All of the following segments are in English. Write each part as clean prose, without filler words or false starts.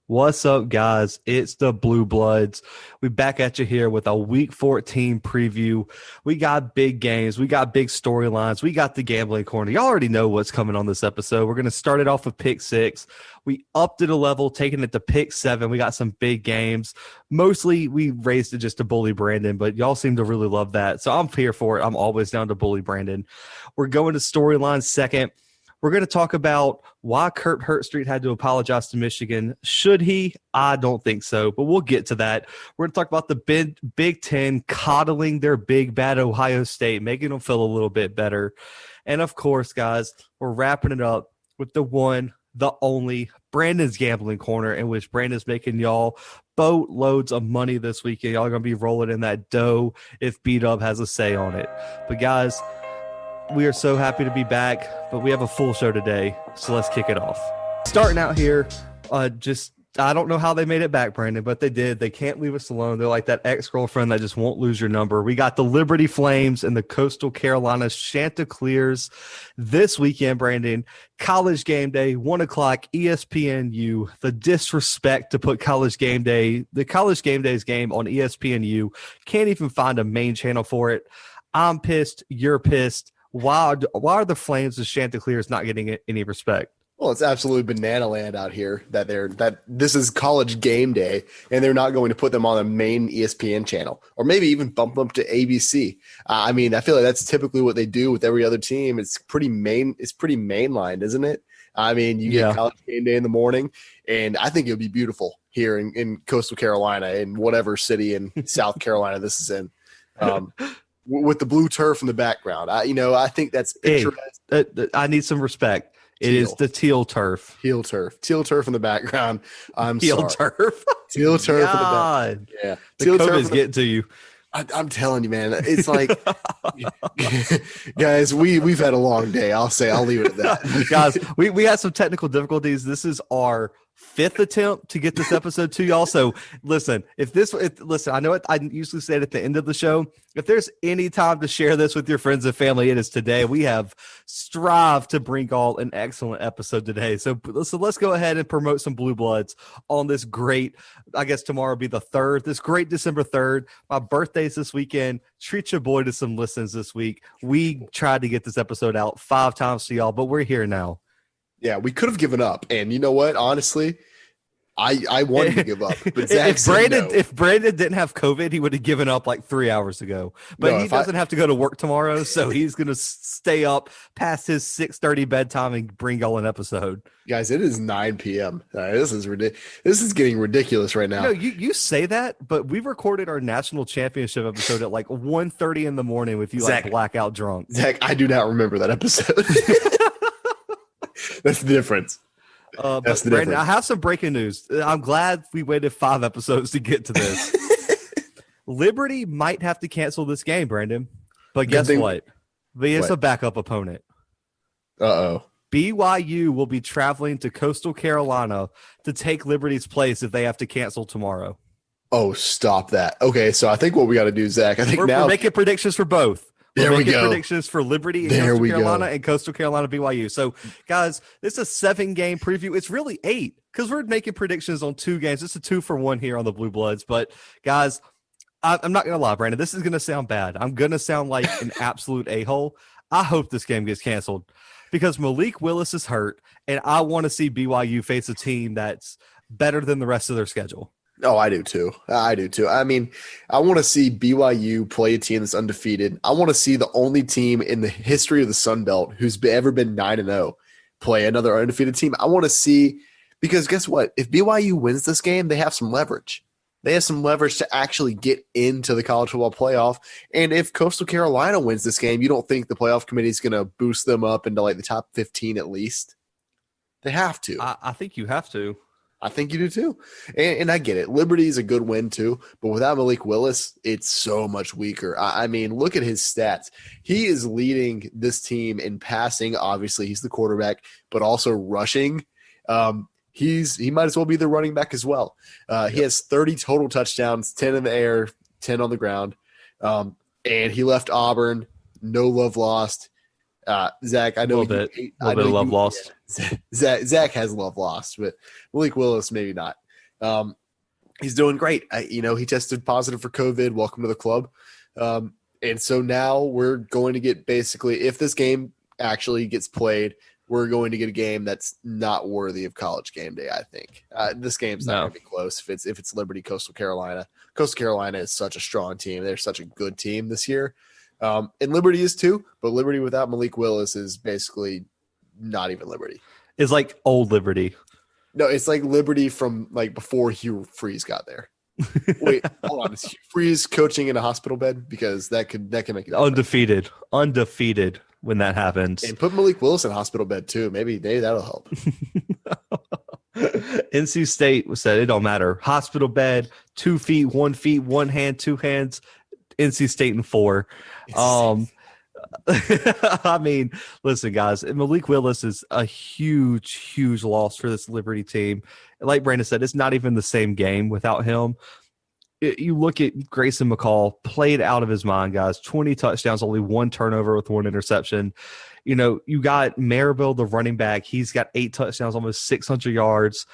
What's up, guys? It's the Bluebloods. We back at you here with a Week 14 preview. We got big games. We got big storylines. We got the gambling corner. Y'all already know what's coming on this episode. We're going to start it off with Pick 6. We upped it a level, taking it to Pick 7. We got some big games. Mostly, we raised it just to bully Brandon, but y'all seem to really love that. So I'm here for it. I'm always down to bully Brandon. We're going to storylines second. We're going to talk about why Kurt Herbstreit had to apologize to Michigan. Should he? I don't think so, but we'll get to that. We're going to talk about the Big Ten coddling their big bad Ohio State, making them feel a little bit better. And, of course, guys, we're wrapping it up with the one, the only, Brandon's Gambling Corner, in which Brandon's making y'all boatloads of money this weekend. Y'all are going to be rolling in that dough if B-Dub has a say on it. But, guys, we are so happy to be back, but we have a full show today, so let's kick it off. Starting out here, I don't know how they made it back, Brandon, but they did. They can't leave us alone. They're like that ex-girlfriend that just won't lose your number. We got the Liberty Flames and the Coastal Carolina Chanticleers this weekend, Brandon. College Game Day, 1 o'clock, ESPNU. The disrespect to put the College Game Day's game on ESPNU. Can't even find a main channel for it. I'm pissed. You're pissed. Why are the Flames and Chanticleers not getting any respect? Well, it's absolutely banana land out here that this is College Game Day and they're not going to put them on the main ESPN channel or maybe even bump them to ABC. I feel like that's typically what they do with every other team. It's pretty mainlined, isn't it? You get College Game Day in the morning, and I think it would be beautiful here in Coastal Carolina, in whatever city in South Carolina this is in. With the blue turf in the background. I think that's interesting. I need some respect. It is the teal turf. Teal turf in the background. Teal turf. Teal turf in the background. Yeah. The COVID's getting to you. I'm telling you, man. It's like, guys, we've had a long day. I'll leave it at that. Guys, we had some technical difficulties. This is our 5th attempt to get this episode to y'all. So listen, I know I usually say it at the end of the show. If there's any time to share this with your friends and family, it is today. We have strived to bring y'all an excellent episode today. So let's go ahead and promote some Blue Bloods on this great, I guess tomorrow will be the 3rd, this great December 3rd. My birthday's this weekend. Treat your boy to some listens this week. We tried to get this episode out 5 times to y'all, but we're here now. Yeah, we could have given up. And you know what? Honestly, I wanted to give up. But Zach if Brandon didn't have COVID, he would have given up like 3 hours ago. But he doesn't have to go to work tomorrow, so he's going to stay up past his 6:30 bedtime and bring y'all an episode. Guys, it is 9 p.m. This is ridiculous. This is getting ridiculous right now. You say that, but we recorded our national championship episode at like 1:30 in the morning with you Zach, like blackout drunk. Zach, I do not remember that episode. That's the difference. But Brandon, I have some breaking news. I'm glad we waited 5 episodes to get to this. Liberty might have to cancel this game, Brandon. But guess what? It's a backup opponent. Uh-oh. BYU will be traveling to Coastal Carolina to take Liberty's place if they have to cancel tomorrow. Oh, stop that. Okay, so I think what we got to do, Zach, we're making predictions for both. There we go. Predictions for Liberty and Coastal Carolina and Coastal Carolina BYU. So, guys, this is a 7-game preview. It's really 8 because we're making predictions on 2 games. It's a 2-for-1 here on the Blue Bloods. But, guys, I'm not going to lie, Brandon. This is going to sound bad. I'm going to sound like an absolute a-hole. I hope this game gets canceled because Malik Willis is hurt, and I want to see BYU face a team that's better than the rest of their schedule. Oh, I do too. I want to see BYU play a team that's undefeated. I want to see the only team in the history of the Sun Belt who's ever been 9-0 play another undefeated team. I want to see, because guess what? If BYU wins this game, they have some leverage. They have some leverage to actually get into the college football playoff. And if Coastal Carolina wins this game, you don't think the playoff committee is going to boost them up into like the top 15 at least? They have to. I think you have to. I think you do too. And I get it. Liberty is a good win too, but without Malik Willis, it's so much weaker. Look at his stats. He is leading this team in passing. Obviously, he's the quarterback, but also rushing. He might as well be the running back as well. He has 30 total touchdowns, 10 in the air, 10 on the ground. And he left Auburn, no love lost. Zach, I know a little bit of love lost. Yeah. Zach has love lost, but Malik Willis maybe not. He's doing great. He tested positive for COVID. Welcome to the club. And so now we're going to get basically, if this game actually gets played, we're going to get a game that's not worthy of College game day, I think. This game's not going to be close if it's Liberty, Coastal Carolina. Coastal Carolina is such a strong team. They're such a good team this year. And Liberty is too, but Liberty without Malik Willis is basically not even Liberty. It's like old Liberty. No, it's like Liberty from like before Hugh Freeze got there. Wait, hold on. Is Hugh Freeze coaching in a hospital bed? Because that could make it undefeated when that happens. And put Malik Willis in a hospital bed too. Maybe that'll help. NC State said it don't matter. Hospital bed, 2 feet, 1 feet, 1 hand, 2 hands. NC State and 4. I mean, listen, guys, Malik Willis is a huge loss for this Liberty team. Like Brandon said, it's not even the same game without him. You look at Grayson McCall, played out of his mind, guys. 20 touchdowns, only 1 turnover with 1 interception. You got Maribel, the running back. He's got 8 touchdowns, almost 600 yards.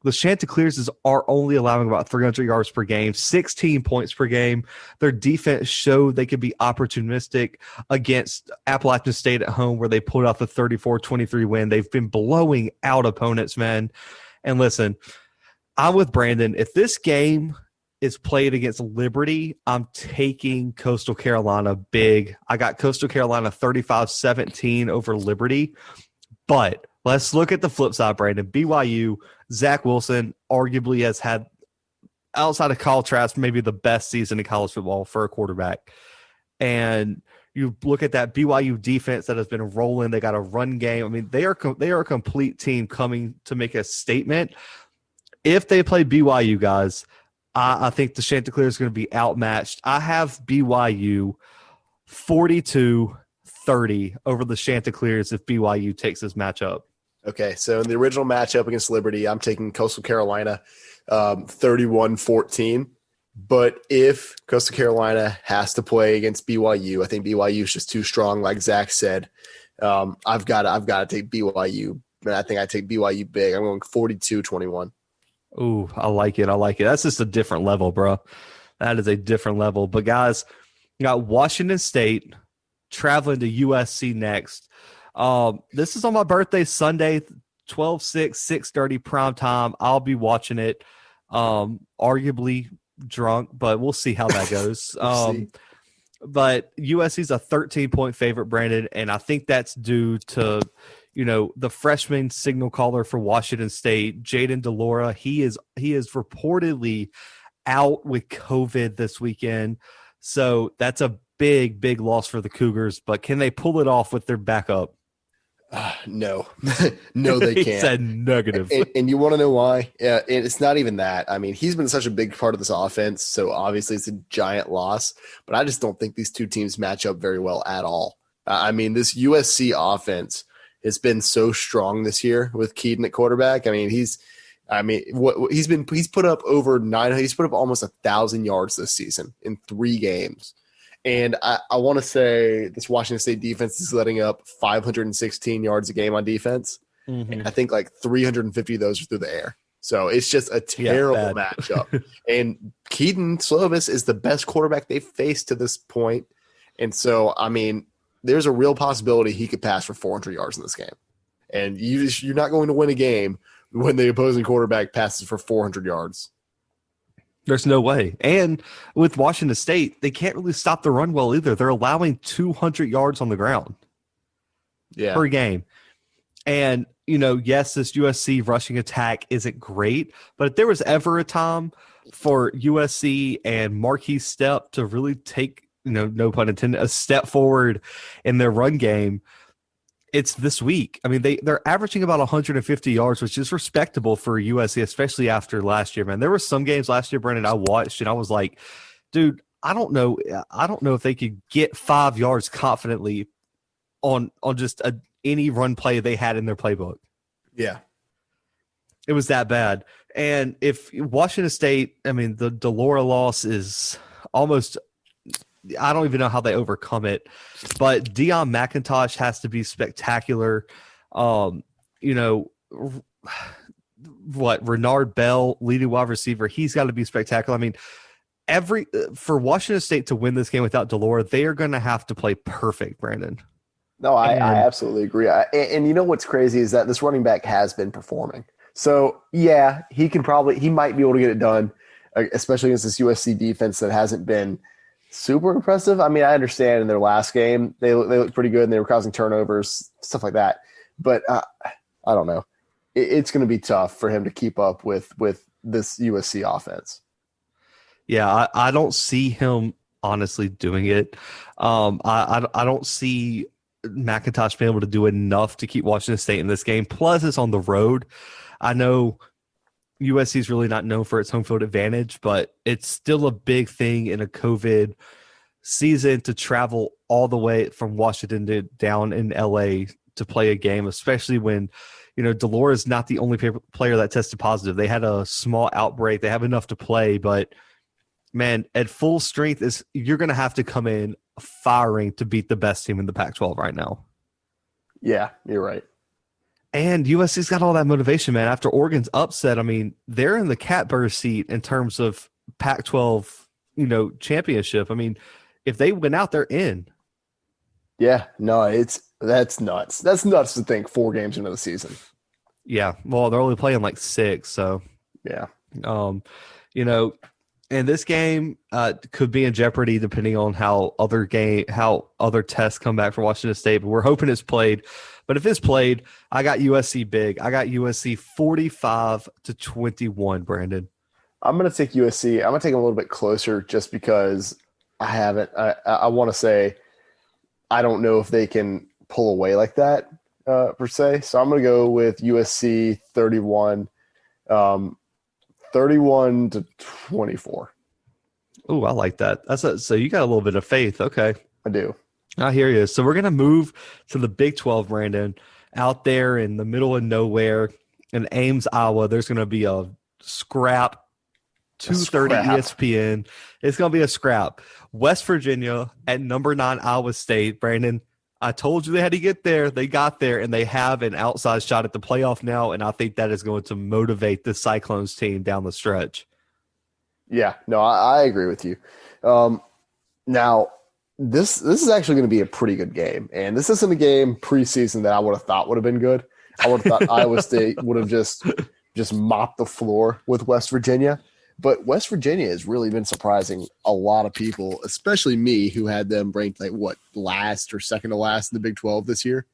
The Chanticleers are only allowing about 300 yards per game, 16 points per game. Their defense showed they could be opportunistic against Appalachian State at home, where they pulled off a 34-23 win. They've been blowing out opponents, man. And listen, I'm with Brandon. If this game is played against Liberty, I'm taking Coastal Carolina big. I got Coastal Carolina 35-17 over Liberty. But let's look at the flip side, Brandon. BYU, Zach Wilson arguably has had, outside of Kyle Trask, maybe the best season in college football for a quarterback. And you look at that BYU defense that has been rolling. They got a run game. I mean, they are a complete team coming to make a statement. If they play BYU, guys, I think the Chanticleers is going to be outmatched. I have BYU 42-30 over the Chanticleers if BYU takes this matchup. Okay, so in the original matchup against Liberty, I'm taking Coastal Carolina 31-14. But if Coastal Carolina has to play against BYU, I think BYU is just too strong, like Zach said. I've got to take BYU, and I think I take BYU big. I'm going 42-21. Ooh, I like it. That's just a different level, bro. That is a different level. But, guys, you got Washington State traveling to USC next. This is on my birthday, Sunday, 12/6, 6:30 prime time. I'll be watching it. Arguably drunk, but we'll see how that goes. But USC's a 13-point favorite, Brandon, and I think that's due to the freshman signal caller for Washington State, Jaden DeLora. He is reportedly out with COVID this weekend, so that's a big loss for the Cougars. But can they pull it off with their backup? No, no, they can't. He said negative. And you want to know why? Yeah, it's not even that. I mean, he's been such a big part of this offense, so obviously it's a giant loss. But I just don't think these two teams match up very well at all. I mean, this USC offense has been so strong this year with Keaton at quarterback. I mean, he's put up over 900. He's put up almost 1,000 yards this season in 3 games. And I want to say this Washington State defense is letting up 516 yards a game on defense. Mm-hmm. And I think like 350 of those are through the air. So it's just a terrible matchup. And Keaton Slovis is the best quarterback they've faced to this point. And so, I mean, there's a real possibility he could pass for 400 yards in this game. And you're not going to win a game when the opposing quarterback passes for 400 yards. There's no way. And with Washington State, they can't really stop the run well either. They're allowing 200 yards on the ground per game. And, yes, this USC rushing attack isn't great, but if there was ever a time for USC and Marquise Stepp to really take, no pun intended, a step forward in their run game, it's this week. I mean, they're averaging about 150 yards, which is respectable for USC, especially after last year, man. There were some games last year, Brandon, I watched, and I was like, dude, I don't know if they could get 5 yards confidently on just any run play they had in their playbook. Yeah. It was that bad. And if Washington State, I mean, the DeLora loss is almost – I don't even know how they overcome it, but Deion McIntosh has to be spectacular. Renard Bell, leading wide receiver, he's got to be spectacular. I mean, for Washington State to win this game without Delora, they are going to have to play perfect, Brandon. No, I And absolutely agree. And you know what's crazy is that this running back has been performing. So yeah, he might be able to get it done, especially against this USC defense that hasn't been super impressive. I mean, I understand in their last game they looked pretty good and they were causing turnovers, stuff like that. But I don't know. It's going to be tough for him to keep up with this USC offense. yeah, I don't see him honestly doing it. I don't see McIntosh being able to do enough to keep Washington State in this game. Plus, it's on the road. I know USC is really not known for its home field advantage, but it's still a big thing in a COVID season to travel all the way from Washington to down in LA to play a game, especially when, Delora is not the only player that tested positive. They had a small outbreak. They have enough to play, but man, at full strength you're going to have to come in firing to beat the best team in the Pac-12 right now. Yeah, you're right. And USC's got all that motivation, man. After Oregon's upset, I mean, they're in the catbird seat in terms of Pac-12, championship. I mean, if they win out, they're in. Yeah, no, that's nuts. That's nuts to think 4 games into the season. Yeah, well, they're only playing like 6, so yeah. And this game could be in jeopardy depending on how other tests come back for Washington State. But we're hoping it's played. But if it's played, I got USC big. I got USC 45-21, Brandon. I'm going to take USC. I'm going to take them a little bit closer just because I want to say I don't know if they can pull away like that per se. So I'm going to go with USC 31. 31-24. Oh, I like that. So you got a little bit of faith. Okay. I do. I hear you. So we're going to move to the Big 12, Brandon, out there in the middle of nowhere in Ames, Iowa. There's going to be a scrap, 2:30 ESPN. It's going to be a scrap. West Virginia at number 9 Iowa State. Brandon, I told you they had to get there. They got there, and they have an outside shot at the playoff now, and I think that is going to motivate the Cyclones team down the stretch. Yeah, no, I agree with you. Now, this is actually going to be a pretty good game, and this isn't a game preseason that I would have thought would have been good. I would have thought Iowa State would have just mopped the floor with West Virginia. But West Virginia has really been surprising a lot of people, especially me, who had them ranked last or second to last in the Big 12 this year.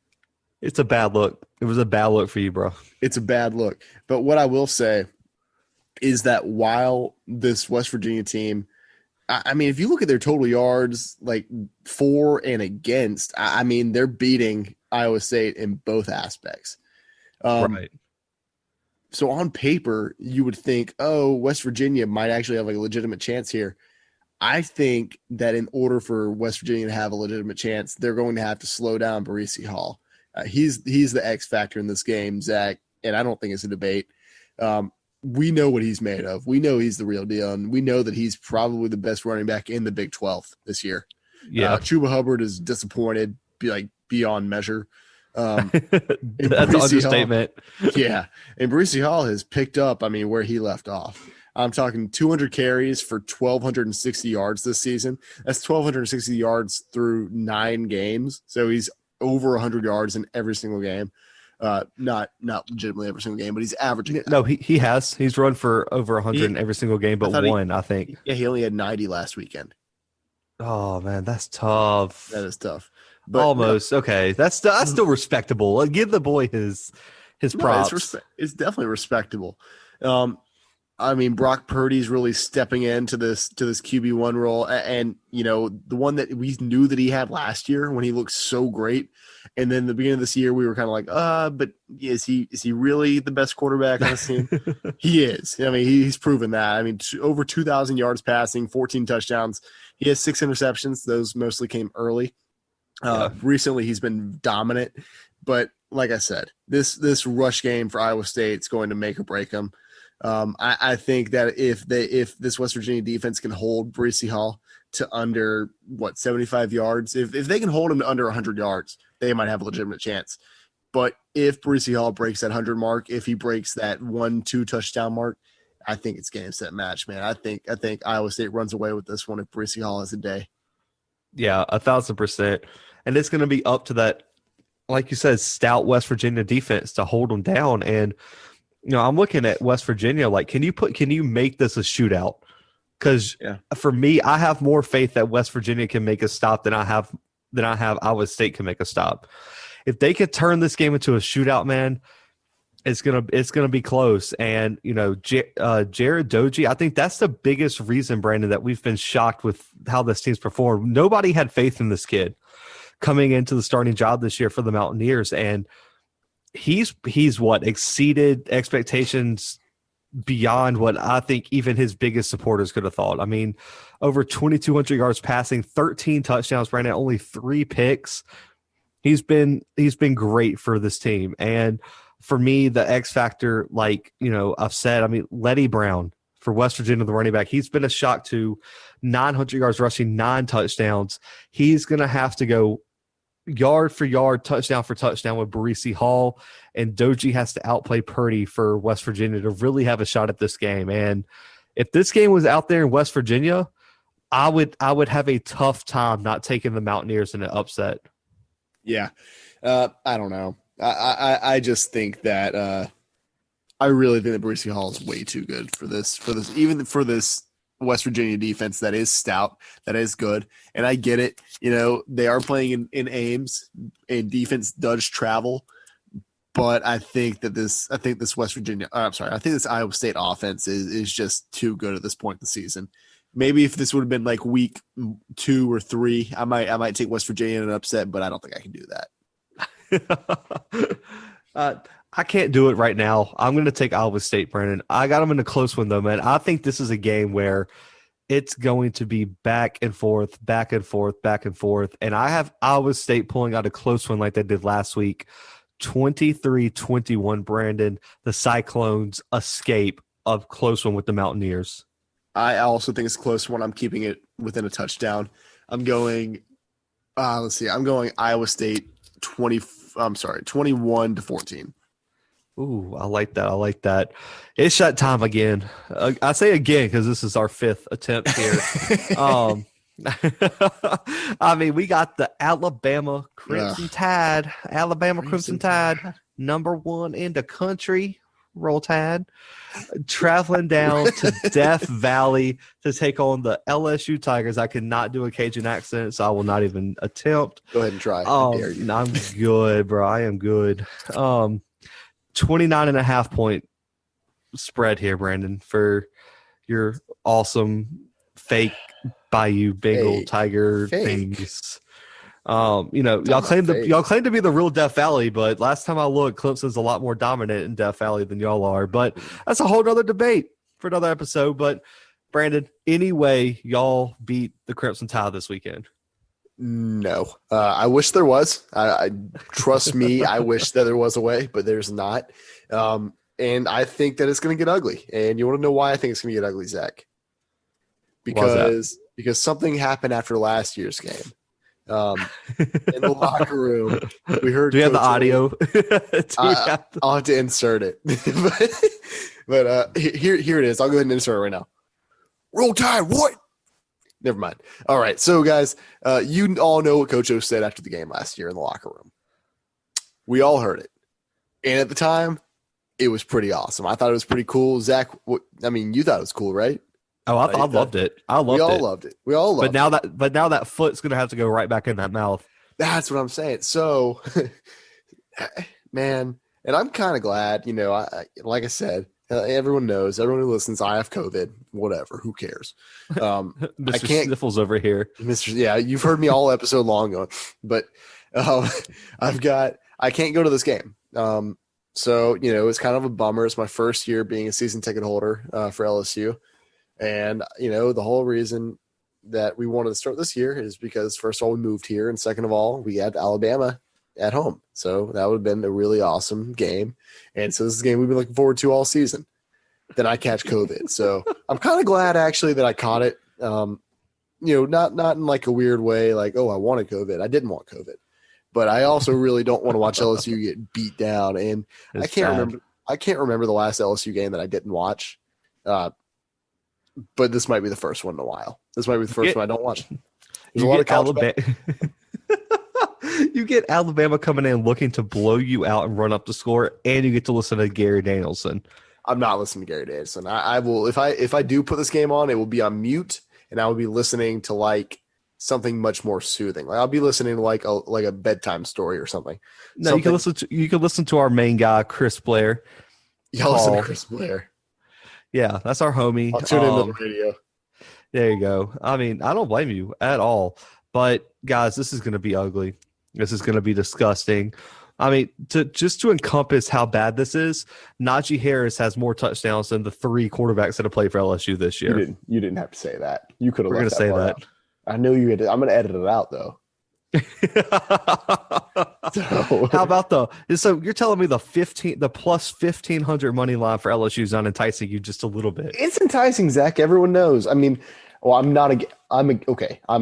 It's a bad look. It was a bad look for you, bro. It's a bad look. But what I will say is that while this West Virginia team, I mean, if you look at their total yards, for and against, I mean, they're beating Iowa State in both aspects. Right. So on paper, you would think, oh, West Virginia might actually have a legitimate chance here. I think that in order for West Virginia to have a legitimate chance, they're going to have to slow down Barisi Hall. He's the X factor in this game, Zach, and I don't think it's a debate. We know what he's made of. We know he's the real deal, and we know that he's probably the best running back in the Big 12 this year. Yeah. Chuba Hubbard is disappointed, beyond measure. That's an understatement. Yeah. And Barisi Hall has picked up, where he left off. I'm talking 200 carries for 1,260 yards this season. That's 1,260 yards through 9 games. So he's over 100 yards in every single game. Not legitimately every single game, but he's averaging that. No, he has. He's run for over 100 in every single game, but I think. Yeah, he only had 90 last weekend. Oh, man, that's tough. That is tough. But almost. Okay. That's still respectable. Give the boy his props. It's definitely respectable. Brock Purdy's really stepping into this QB1 role, and the one that we knew that he had last year when he looked so great, and then the beginning of this year we were kind of like, but is he really the best quarterback on this team? He is. He's proven that. Over 2,000 yards passing, 14 touchdowns. He has 6 interceptions. Those mostly came early. Recently he's been dominant, but like I said, this rush game for Iowa State is going to make or break them. I think that if this West Virginia defense can hold Barisi Hall to under 75 yards, if they can hold him to under 100 yards, they might have a legitimate chance. But if Breece Hall breaks that 100 mark, if he breaks that 1-2 touchdown mark, I think it's game set match, man. I think Iowa State runs away with this one if Breece Hall has a day. Yeah, 1,000%. And it's going to be up to that, like you said, stout West Virginia defense to hold them down. And I'm looking at West Virginia. Like, can you make this a shootout? Because for me, I have more faith that West Virginia can make a stop than I have Iowa State can make a stop. If they could turn this game into a shootout, man, it's gonna be close. And Jared Doji, I think that's the biggest reason, Brandon, that we've been shocked with how this team's performed. Nobody had faith in this kid coming into the starting job this year for the Mountaineers, and he's exceeded expectations beyond what I think even his biggest supporters could have thought. I mean, over 2,200 yards passing, 13 touchdowns, Brandon, only 3 picks. He's been great for this team. And for me, the X factor, like, I've said, I mean, Letty Brown for West Virginia, the running back, he's been a shock to 900 yards rushing, 9 touchdowns. He's going to have to go yard for yard, touchdown for touchdown with Breece Hall, and Doji has to outplay Purdy for West Virginia to really have a shot at this game. And if this game was out there in West Virginia, I would have a tough time not taking the Mountaineers in an upset. Yeah. I don't know. I just think that I really think that Breece Hall is way too good for this, even for this West Virginia defense that is stout, that is good. And I get it. They are playing in Ames, and defense does travel. But I think this Iowa State offense is just too good at this point in the season. Maybe if this would have been like week 2 or 3, I might take West Virginia in an upset, but I don't think I can do that. I can't do it right now. I'm going to take Iowa State, Brandon. I got them in a close one, though, man. I think this is a game where it's going to be back and forth, back and forth, back and forth. And I have Iowa State pulling out a close one like they did last week. 23-21, Brandon. The Cyclones escape a close one with the Mountaineers. I also think it's a close one. I'm keeping it within a touchdown. I'm going Iowa State 21-14. Ooh, I like that. It's shut time again. I say again because this is our 5th attempt here. I mean, we got the Alabama Crimson Tide. Alabama Crimson Tide, number 1 in the country. Roll Tide. Traveling down to Death Valley to take on the LSU Tigers. I cannot do a Cajun accent, so I will not even attempt. Go ahead and try. I'm good, bro. I am good. 29.5 point spread here, Brandon, for your awesome fake Bayou Bengal Tiger things. Y'all claim to be the real Death Valley, but last time I looked, Clemson's a lot more dominant in Death Valley than y'all are. But that's a whole other debate for another episode. But Brandon, anyway, y'all beat the Crimson Tide this weekend. No, I wish there was. I trust me. I wish that there was a way, but there's not. And I think that it's going to get ugly. And you want to know why I think it's going to get ugly, Zach? Because something happened after last year's game. In the locker room, we heard. Do you have the audio? I'll have to insert it. but here it is. I'll go ahead and insert it right now. Roll Tide. What? Never mind. All right. So, guys, you all know what Coach O said after the game last year in the locker room. We all heard it. And at the time, it was pretty awesome. I thought it was pretty cool. Zach, you thought it was cool, right? Oh, I loved it. We all loved it. We all loved it. But now that foot's going to have to go right back in that mouth. That's what I'm saying. So, man, and I'm kind of glad, like I said, everyone knows, everyone who listens, I have COVID, whatever, who cares? Mr. I can't, Sniffles over here. Yeah, you've heard me all episode long ago, but I can't go to this game. So, it's kind of a bummer. It's my first year being a season ticket holder for LSU. And, the whole reason that we wanted to start this year is because, first of all, we moved here. And second of all, we had Alabama at home. So that would have been a really awesome game. And so this is a game we've been looking forward to all season. Then I catch COVID. So I'm kind of glad, actually, that I caught it. Not in like a weird way, like, oh, I wanted COVID. I didn't want COVID. but I also really don't want to watch LSU get beat down. And I It's can't bad. remember. I can't remember the last LSU game that I didn't watch. But this might be the first one in a while. This might be the first one I don't watch. There's a lot of college Alabama. You get Alabama coming in looking to blow you out and run up the score, and you get to listen to Gary Danielson. I'm not listening to Gary Danielson. I will if I do put this game on, it will be on mute, and I will be listening to like something much more soothing. Like I'll be listening to like a bedtime story or something. No, you can listen to our main guy, Chris Blair. Y'all listen to Chris Blair. Yeah, that's our homie. I'll tune into the radio. There you go. I mean, I don't blame you at all. But guys, this is going to be ugly. This is going to be disgusting. I mean, to encompass how bad this is, Najee Harris has more touchdowns than the 3 quarterbacks that have played for LSU this year. You didn't have to say that. You could have. We're going to say that. Out. I knew you had. I'm going to edit it out though. How about so you're telling me the plus 1,500 money line for LSU is not enticing you just a little bit? It's enticing, Zach. Everyone knows. I mean, well, I'm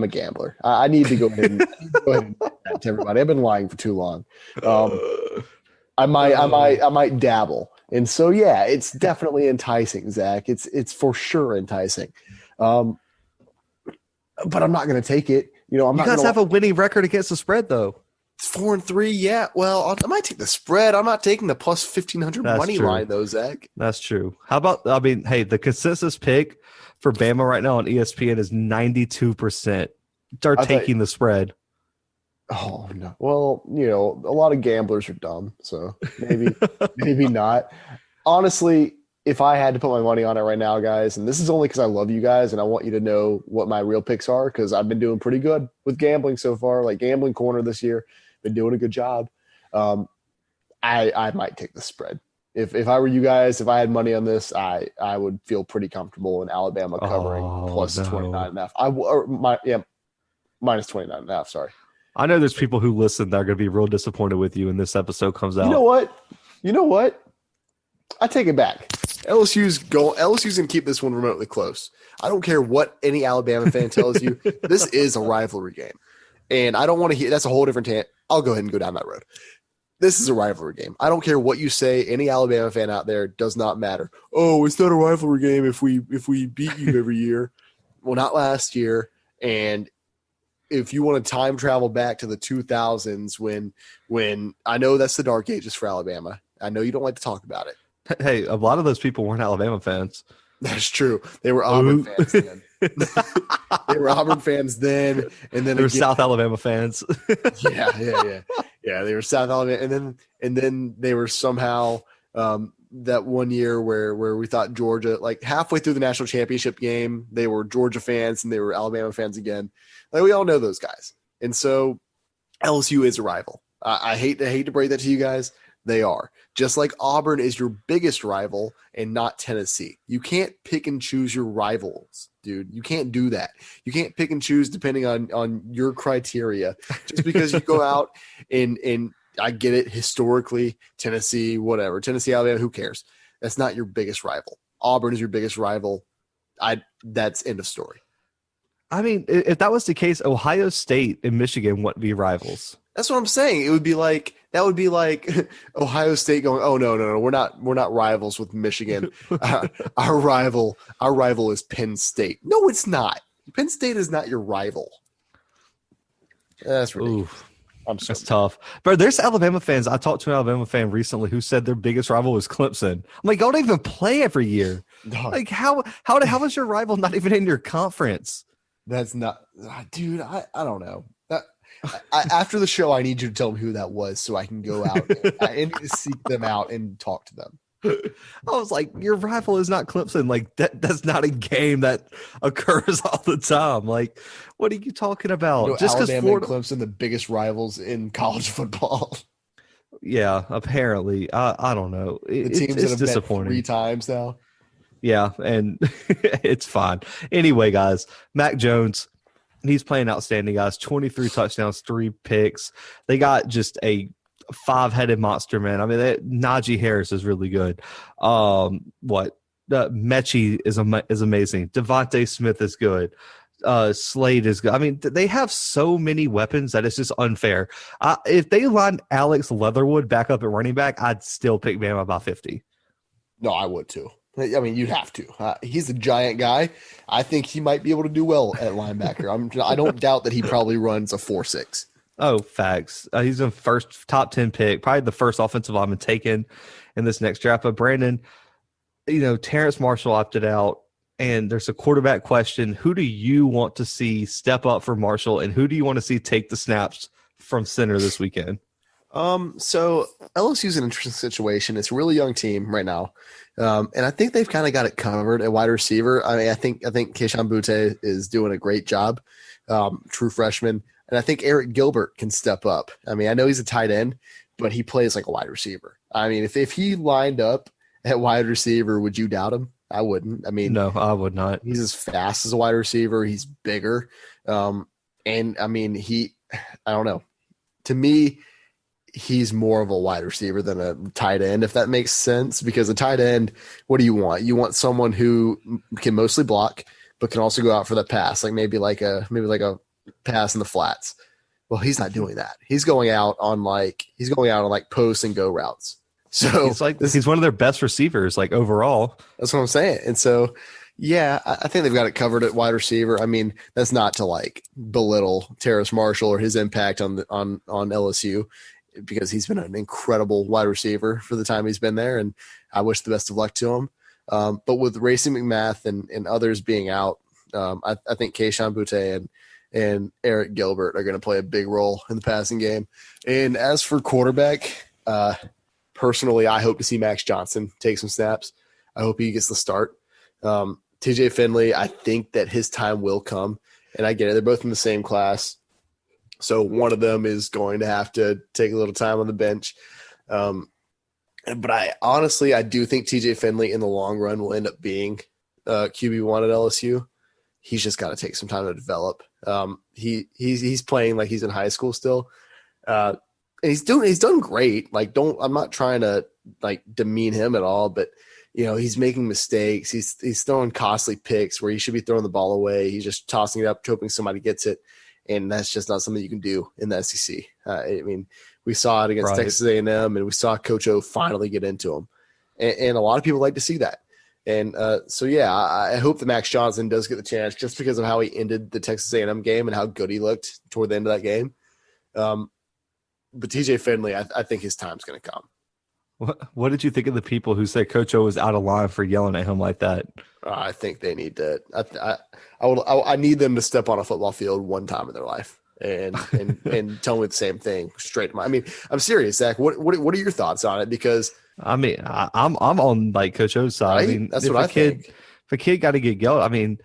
a gambler. I need to go ahead and that to everybody. I've been lying for too long. I might dabble, and so yeah, it's definitely enticing, Zach. It's for sure enticing. But I'm not going to take it. You know, you guys have a winning record against the spread, though. 4-3, yeah. Well, I might take the spread. I'm not taking the plus 1,500 money line, though, Zach. That's true. How about? I mean, hey, the consensus pick for Bama right now on ESPN is 92%. They're taking the spread. Oh no. Well, you know, a lot of gamblers are dumb, so maybe maybe not. Honestly, if I had to put my money on it right now, guys, and this is only because I love you guys and I want you to know what my real picks are, because I've been doing pretty good with gambling so far. Like Gambling Corner this year, been doing a good job. I might take the spread. If I were you guys, if I had money on this, I would feel pretty comfortable in Alabama covering plus 29.5. Minus 29.5. Sorry. I know there's people who listen that are going to be real disappointed with you when this episode comes out. You know what? I take it back. LSU's going to keep this one remotely close. I don't care what any Alabama fan tells you. This is a rivalry game. And I don't want to hear – that's a whole different tangent. I'll go ahead and go down that road. This is a rivalry game. I don't care what you say. Any Alabama fan out there, does not matter. Oh, it's not a rivalry game if we beat you every year. Well, not last year. And if you want to time travel back to the 2000s when I know that's the dark ages for Alabama. I know you don't like to talk about it. Hey, a lot of those people weren't Alabama fans. That's true. They were Auburn fans then. They were Auburn fans then, and then they were South Alabama fans. Yeah. They were South Alabama, and then they were somehow that one year where we thought Georgia, like halfway through the national championship game, they were Georgia fans and they were Alabama fans again. Like we all know those guys, and so LSU is a rival. I hate to break that to you guys. They are. Just like Auburn is your biggest rival and not Tennessee. You can't pick and choose your rivals, dude. You can't do that. You can't pick and choose depending on your criteria. Just because you go out and I get it, historically, Tennessee, whatever. Tennessee, Alabama, who cares? That's not your biggest rival. Auburn is your biggest rival. That's end of story. I mean, if that was the case, Ohio State and Michigan wouldn't be rivals. That's what I'm saying. That would be like Ohio State going, "Oh no, we're not rivals with Michigan. Our rival is Penn State." No, it's not. Penn State is not your rival. That's ridiculous. That's tough. But there's Alabama fans. I talked to an Alabama fan recently who said their biggest rival was Clemson. I'm like, y'all don't even play every year. No. Like how is your rival not even in your conference? That's not, dude. I don't know. After the show, I need you to tell me who that was so I can go out and seek them out and talk to them. I was like, your rival is not Clemson. Like that's not a game that occurs all the time. Like, what are you talking about? You know, just because Alabama and Clemson, the biggest rivals in college football. Yeah, apparently. I don't know. The teams that have disappointing. Met 3 times now. Yeah, and it's fine. Anyway, guys, Mac Jones. He's playing outstanding, guys. 23 touchdowns, 3 picks. They got just a 5-headed monster, man. I mean, Najee Harris is really good. Mechie is amazing. Devontae Smith is good. Slade is good. I mean, they have so many weapons that it's just unfair. If they line Alex Leatherwood back up at running back, I'd still pick Bama by 50. No, I would too. I mean, you'd have to. He's a giant guy. I think he might be able to do well at linebacker. I don't doubt that he probably runs a 4.6. Oh, facts. He's a first top 10 pick, probably the first offensive lineman taken in this next draft. But Brandon, Terrence Marshall opted out, and there's a quarterback question. Who do you want to see step up for Marshall, and who do you want to see take the snaps from center this weekend? So LSU's an interesting situation. It's a really young team right now. And I think they've kind of got it covered at wide receiver. I mean, I think Keishawn Butte is doing a great job. True freshman. And I think Eric Gilbert can step up. I mean, I know he's a tight end, but he plays like a wide receiver. I mean, if he lined up at wide receiver, would you doubt him? I wouldn't. I mean, no, I would not. He's as fast as a wide receiver. He's bigger. And I mean, I don't know. To me, he's more of a wide receiver than a tight end, if that makes sense, because a tight end, what do you want? You want someone who can mostly block, but can also go out for the pass, maybe like a pass in the flats. Well, he's not doing that. He's going out on post and go routes. So he's one of their best receivers, overall. That's what I'm saying. And so, yeah, I think they've got it covered at wide receiver. I mean, that's not to belittle Terrace Marshall or his impact on LSU, because he's been an incredible wide receiver for the time he's been there, and I wish the best of luck to him. But with Racing McMath and others being out, I think Keishawn Butte and Eric Gilbert are going to play a big role in the passing game. And as for quarterback, personally, I hope to see Max Johnson take some snaps. I hope he gets the start. TJ Finley, I think that his time will come, and I get it. They're both in the same class. So one of them is going to have to take a little time on the bench. But I do think TJ Finley in the long run will end up being QB1 at LSU. He's just got to take some time to develop. He's playing like he's in high school still. And he's done great. I'm not trying to demean him at all, but he's making mistakes. He's throwing costly picks where he should be throwing the ball away. He's just tossing it up, hoping somebody gets it. And that's just not something you can do in the SEC. I mean, we saw it against Texas A&M, and we saw Coach O finally get into him. And a lot of people like to see that. And I hope that Max Johnson does get the chance just because of how he ended the Texas A&M game and how good he looked toward the end of that game. But TJ Finley, I think his time's going to come. What did you think of the people who said Coach O was out of line for yelling at him like that? I think they need to. I need them to step on a football field one time in their life and tell me the same thing straight. I mean, I'm serious, Zach. What are your thoughts on it? Because I mean, I'm on Coach O's side. Right? I mean, that's what I think. If a kid got to get yelled, I mean,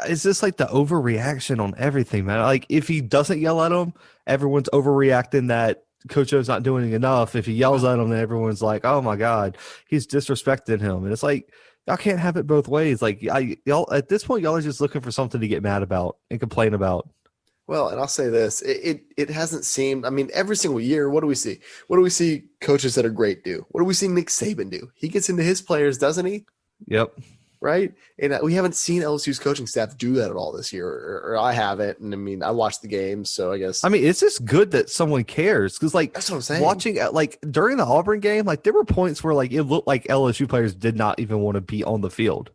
is this the overreaction on everything, man? If he doesn't yell at him, everyone's overreacting that Coach O's not doing enough. If he yells at him, then everyone's like, "Oh my God, he's disrespecting him." And it's y'all can't have it both ways. Y'all at this point, y'all are just looking for something to get mad about and complain about. Well, and I'll say this: it hasn't seemed. I mean, every single year, what do we see? What do we see coaches that are great do? What do we see Nick Saban do? He gets into his players, doesn't he? Yep. Right. And we haven't seen LSU's coaching staff do that at all this year, or I haven't. And I mean, I watched the games, so I guess. I mean, it's just good that someone cares, because that's what I'm saying. Watching during the Auburn game, there were points where it looked like LSU players did not even want to be on the field.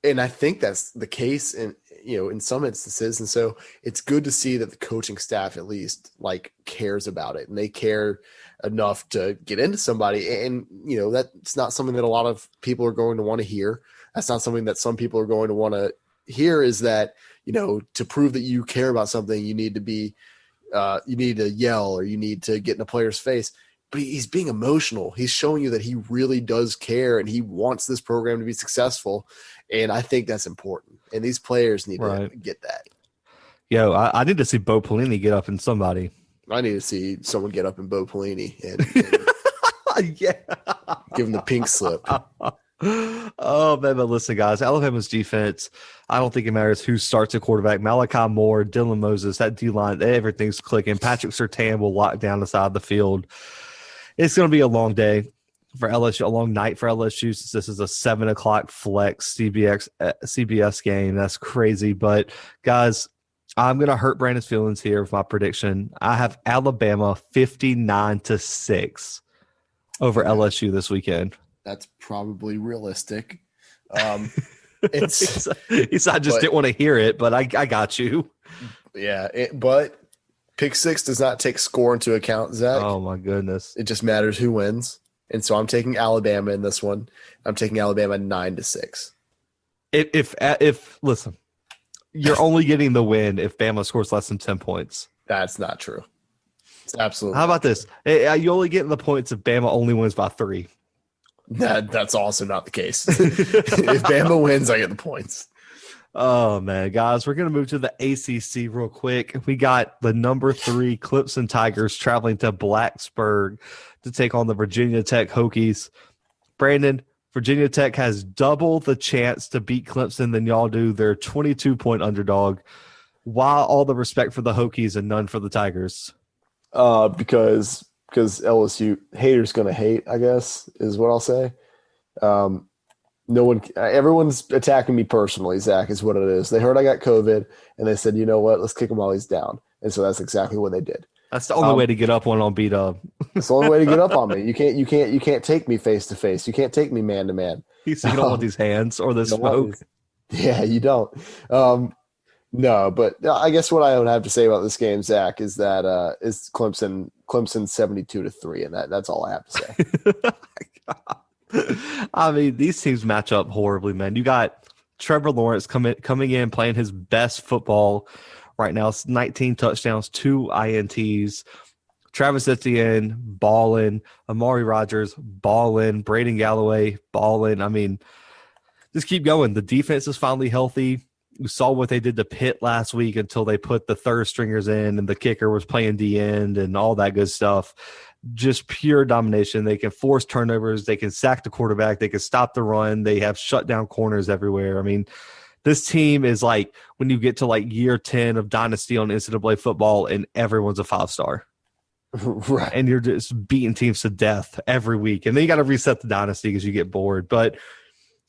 And I think that's the case in some instances. And so it's good to see that the coaching staff at least cares about it, and they care enough to get into somebody. And, that's not something that a lot of people are going to want to hear. That's not something that some people are going to want to hear, is that, to prove that you care about something, you need to be, you need to yell, or you need to get in a player's face. But he's being emotional. He's showing you that he really does care, and he wants this program to be successful. And I think that's important. And these players need to get that. Yo, I need to see Bo Pelini get up in somebody. I need to see someone get up in Bo Pelini and yeah, give him the pink slip. Oh, man, but listen, guys, Alabama's defense, I don't think it matters who starts at quarterback. Malachi Moore, Dylan Moses, that D-line, everything's clicking. Patrick Surtain will lock down the side of the field. It's going to be a long day for LSU, a long night for LSU, since this is a 7 o'clock flex CBS game. That's crazy. But guys, I'm gonna hurt Brandon's feelings here with my prediction. I have Alabama 59-6 over Okay, LSU this weekend. that's probably realistic. It's I just but didn't want to hear it, but I got you. yeah, but pick six does not take score into account, Zach. Oh my goodness. It just matters who wins. And so I'm taking Alabama in this one. I'm taking Alabama 9-6. If listen, you're only getting the win if Bama scores less than 10 points. That's not true. It's absolutely. How about this? You only get the points if Bama only wins by 3. That's also not the case. If Bama wins, I get the points. Oh man, guys, we're gonna move to the ACC real quick. We got the number 3 Clemson Tigers traveling to Blacksburg to take on the Virginia Tech Hokies. Brandon, Virginia Tech has double the chance to beat Clemson than y'all do. They're 22-point underdog. Why all the respect for the Hokies and none for the Tigers? Because LSU haters gonna hate, I guess, is what I'll say. Everyone's attacking me personally, Zach, is what it is. They heard I got COVID and they said, you know what, let's kick him while he's down. And so that's exactly what they did. That's the only way to get up one on beat up. It's the only way to get up on me. You can't take me face to face. You can't take me man to man. You don't want these hands or the smoke. Yeah, you don't. No, but I guess what I would have to say about this game, Zach, is that is Clemson 72-3, and that's all I have to say. I mean, these teams match up horribly, man. You got Trevor Lawrence coming in playing his best football right now. It's 19 touchdowns, 2 INTs. Travis Etienne balling, Amari Rodgers balling, Braden Galloway balling. I mean, just keep going. The defense is finally healthy. We saw what they did to Pitt last week until they put the third stringers in and the kicker was playing D end and all that good stuff. Just pure domination. They can force turnovers. They can sack the quarterback. They can stop the run. They have shut down corners everywhere. I mean, this team is like when you get to like year 10 of dynasty on NCAA football and everyone's a 5-star. Right. And you're just beating teams to death every week. And then you got to reset the dynasty because you get bored. But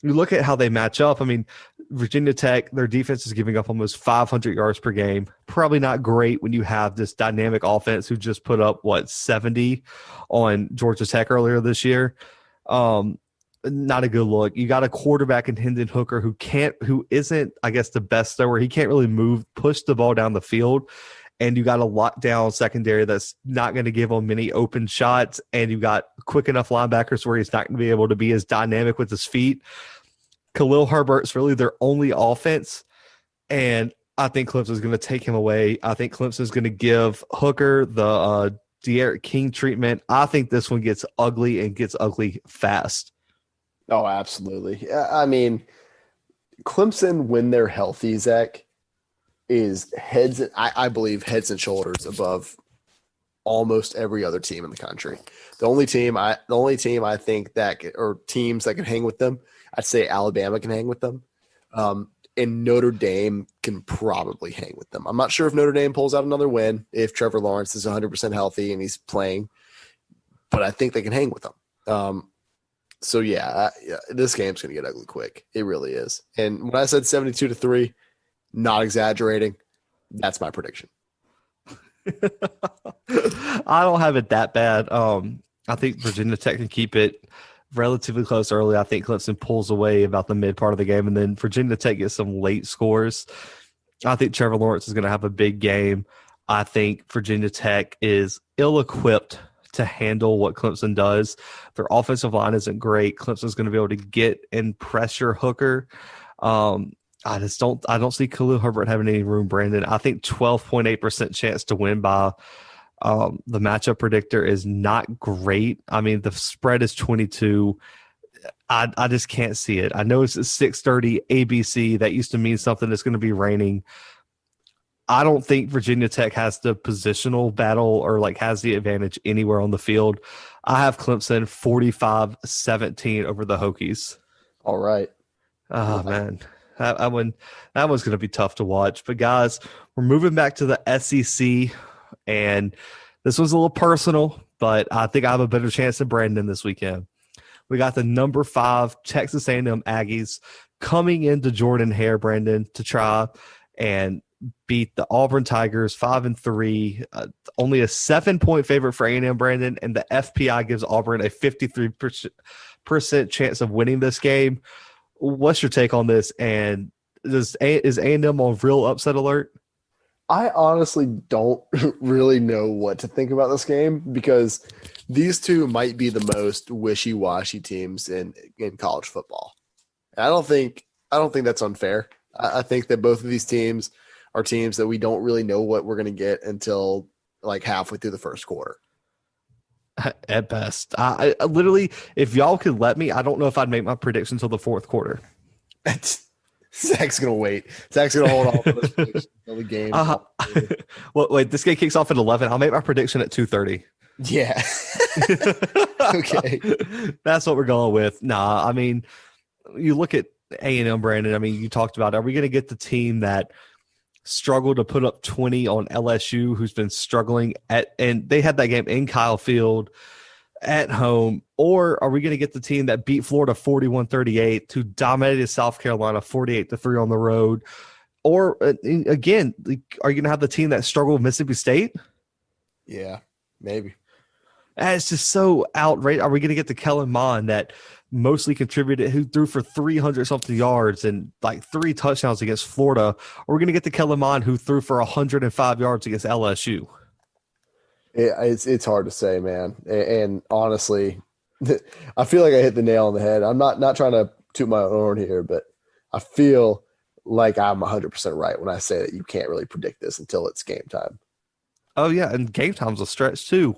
you look at how they match up. I mean, Virginia Tech, their defense is giving up almost 500 yards per game. Probably not great when you have this dynamic offense who just put up, 70 on Georgia Tech earlier this year. Not a good look. You got a quarterback in Hendon Hooker who isn't, I guess, the best thrower. He can't really push the ball down the field. And you got a lockdown secondary that's not going to give him many open shots. And you got quick enough linebackers where he's not going to be able to be as dynamic with his feet. Khalil Herbert's really their only offense. And I think Clemson's going to take him away. I think Clemson's going to give Hooker the De'Aaron King treatment. I think this one gets ugly and gets ugly fast. Oh, absolutely. I mean, Clemson, when they're healthy, Zach, is I believe heads and shoulders above almost every other team in the country. The only team I think or teams that can hang with them, I'd say Alabama can hang with them. And Notre Dame can probably hang with them. I'm not sure if Notre Dame pulls out another win if Trevor Lawrence is 100% healthy and he's playing, but I think they can hang with them. So yeah, this game's going to get ugly quick. It really is. And when I said 72-3, not exaggerating, that's my prediction. I don't have it that bad. I think Virginia Tech can keep it relatively close early. I think Clemson pulls away about the mid part of the game, and then Virginia Tech gets some late scores. I think Trevor Lawrence is going to have a big game. I think Virginia Tech is ill-equipped to handle what Clemson does. Their offensive line isn't great. Clemson's going to be able to get and pressure Hooker. I don't see Khalil Herbert having any room, Brandon. I think 12.8% chance to win by the matchup predictor is not great. I mean, the spread is 22. I just can't see it. I know it's a 6:30 ABC. That used to mean something. It's going to be raining. I don't think Virginia Tech has the positional battle or has the advantage anywhere on the field. I have Clemson 45-17 over the Hokies. All right. Oh, man. That one's going to be tough to watch. But, guys, we're moving back to the SEC, and this was a little personal, but I think I have a better chance than Brandon this weekend. We got the number 5 Texas A&M Aggies coming into Jordan-Hare, Brandon, to try and beat the Auburn Tigers 5-3. Only a 7-point favorite for A&M, Brandon, and the FPI gives Auburn a 53% chance of winning this game. What's your take on this? And is A&M on real upset alert? I honestly don't really know what to think about this game because these two might be the most wishy-washy teams in college football. I don't think that's unfair. I think that both of these teams are teams that we don't really know what we're going to get until like halfway through the first quarter. At best. I literally, if y'all could let me, I don't know if I'd make my prediction until the fourth quarter. Zach's going to wait. Zach's going to hold off on this prediction until the game. Well, wait, this game kicks off at 11. I'll make my prediction at 2:30. Yeah. Okay. That's what we're going with. Nah, I mean, you look at A&M, Brandon. I mean, you talked about, are we going to get the team that struggled to put up 20 on LSU, who's been struggling and they had that game in Kyle Field at home, or are we going to get the team that beat Florida 41-38, who dominated South Carolina 48-3 on the road? Or again, are you going to have the team that struggled with Mississippi State? Yeah, maybe. It's just so outrageous. Are we going to get the Kellen Mond that mostly contributed, who threw for 300-something yards and like 3 touchdowns against Florida? Or we're going to get the Kellen Mond who threw for 105 yards against LSU? It's hard to say, man. And honestly, I feel like I hit the nail on the head. I'm not trying to toot my own horn here, but I feel like I'm 100% right when I say that you can't really predict this until it's game time. Oh, yeah, and game time's a stretch too.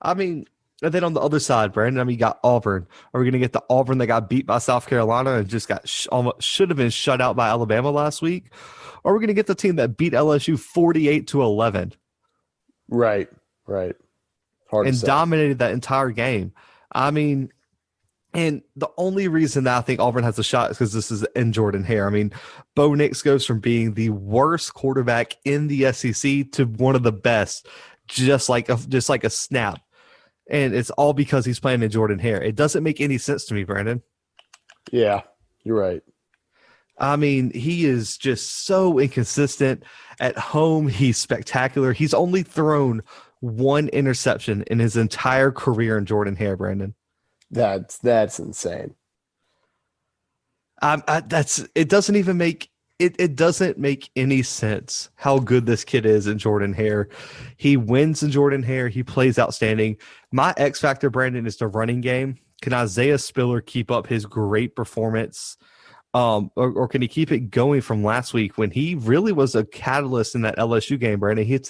I mean, and then on the other side, Brandon, I mean, you got Auburn. Are we going to get the Auburn that got beat by South Carolina and just got almost should have been shut out by Alabama last week? Or are we going to get the team that beat LSU 48-11? Right. Hard and to say. Dominated that entire game. I mean, and the only reason that I think Auburn has a shot is because this is in Jordan-Hare. I mean, Bo Nix goes from being the worst quarterback in the SEC to one of the best, just like a snap. And it's all because he's playing in Jordan-Hare. It doesn't make any sense to me, Brandon. Yeah, you're right. I mean, he is just so inconsistent. At home, he's spectacular. He's only thrown 1 interception in his entire career in Jordan-Hare, Brandon. That's insane. It doesn't even make it doesn't make any sense how good this kid is in Jordan-Hare. He wins in Jordan-Hare. He plays outstanding. My X factor, Brandon, is the running game. Can Isaiah Spiller keep up his great performance? Or can he keep it going from last week when he really was a catalyst in that LSU game, Brandon? He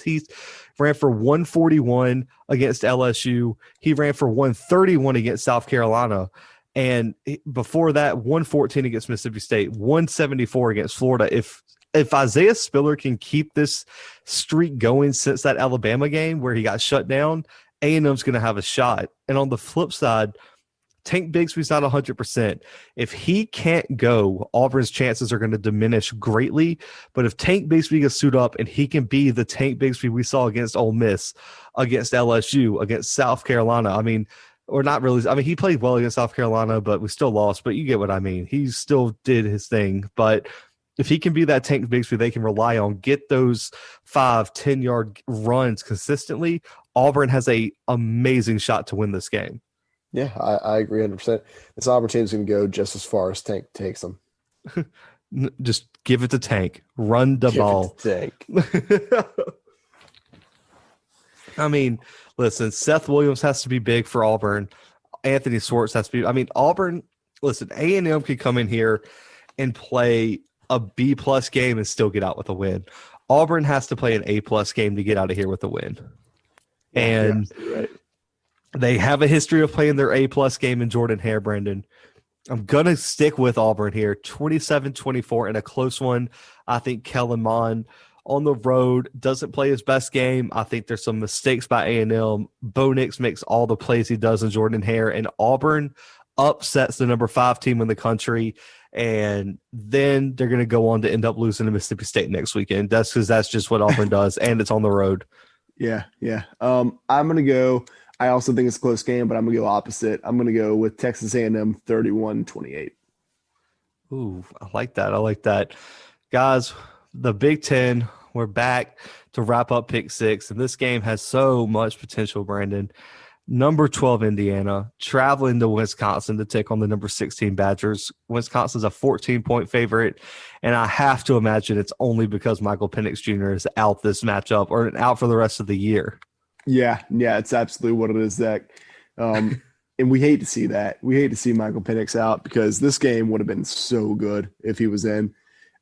ran for 141 against LSU. He ran for 131 against South Carolina. And before that, 114 against Mississippi State, 174 against Florida. If Isaiah Spiller can keep this streak going since that Alabama game where he got shut down, A&M's going to have a shot. And on the flip side, Tank Bigsby's not 100%. If he can't go, Auburn's chances are going to diminish greatly. But if Tank Bigsby gets suited up and he can be the Tank Bigsby we saw against Ole Miss, against LSU, against South Carolina, I mean, or not really. I mean, he played well against South Carolina, but we still lost. But you get what I mean. He still did his thing. But if he can be that Tank Bigsby they can rely on, get those 5-10-yard runs consistently, Auburn has a amazing shot to win this game. Yeah, I agree 100%. This Auburn team is going to go just as far as Tank takes them. Just give it to Tank. Run the ball. Tank. I mean, listen, Seth Williams has to be big for Auburn. Anthony Swartz has to be. I mean, Auburn, listen, A&M could come in here and play a B-plus game and still get out with a win. Auburn has to play an A-plus game to get out of here with a win. And right. They have a history of playing their A-plus game in Jordan-Hare, Brandon. I'm going to stick with Auburn here, 27-24 in a close one. I think Kellen Mond on the road doesn't play his best game. I think there's some mistakes by A&M. Bo Nix makes all the plays he does in Jordan-Hare, and Auburn upsets the number 5 team in the country, and then they're going to go on to end up losing to Mississippi State next weekend. That's because that's just what Auburn does, and it's on the road. Yeah. I'm going to go I also think it's a close game, but I'm going to go opposite. I'm going to go with Texas A&M 31-28. Ooh, I like that. I like that. Guys, the Big Ten, we're back to wrap up pick six, and this game has so much potential, Brandon. Number 12, Indiana, traveling to Wisconsin to take on the number 16 Badgers. Wisconsin's a 14-point favorite, and I have to imagine it's only because Michael Penix Jr. is out this matchup or out for the rest of the year. Yeah, it's absolutely what it is, Zach. And we hate to see that. We hate to see Michael Penix out because this game would have been so good if he was in.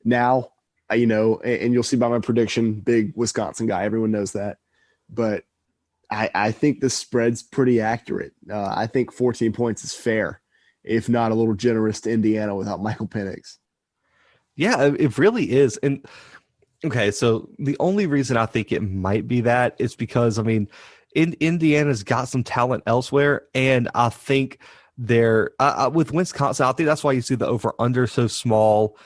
Now, and you'll see by my prediction, big Wisconsin guy. Everyone knows that. But I think the spread's pretty accurate. I think 14 points is fair, if not a little generous to Indiana without Michael Penix. Yeah, it really is. And okay, so the only reason I think it might be that is because, Indiana's got some talent elsewhere, and I think they're with Wisconsin, I think that's why you see the over-under so small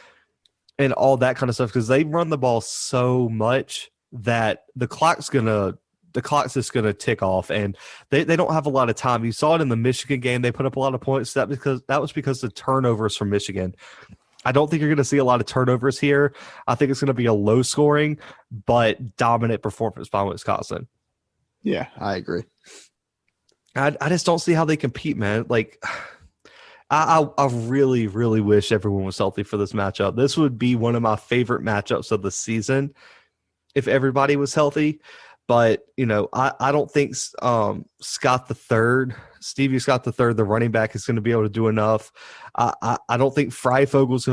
and all that kind of stuff, because they run the ball so much that the clock's just gonna tick off, and they don't have a lot of time. You saw it in the Michigan game; they put up a lot of points. That was because the turnovers from Michigan. I don't think you're going to see a lot of turnovers here. I think it's going to be a low scoring but dominant performance by Wisconsin. Yeah, I agree. I just don't see how they compete, man. Like, I really, really wish everyone was healthy for this matchup. This would be one of my favorite matchups of the season if everybody was healthy. But, I don't think Stevie Scott the third, the running back, is going to be able to do enough. I don't think Ty Freifogel is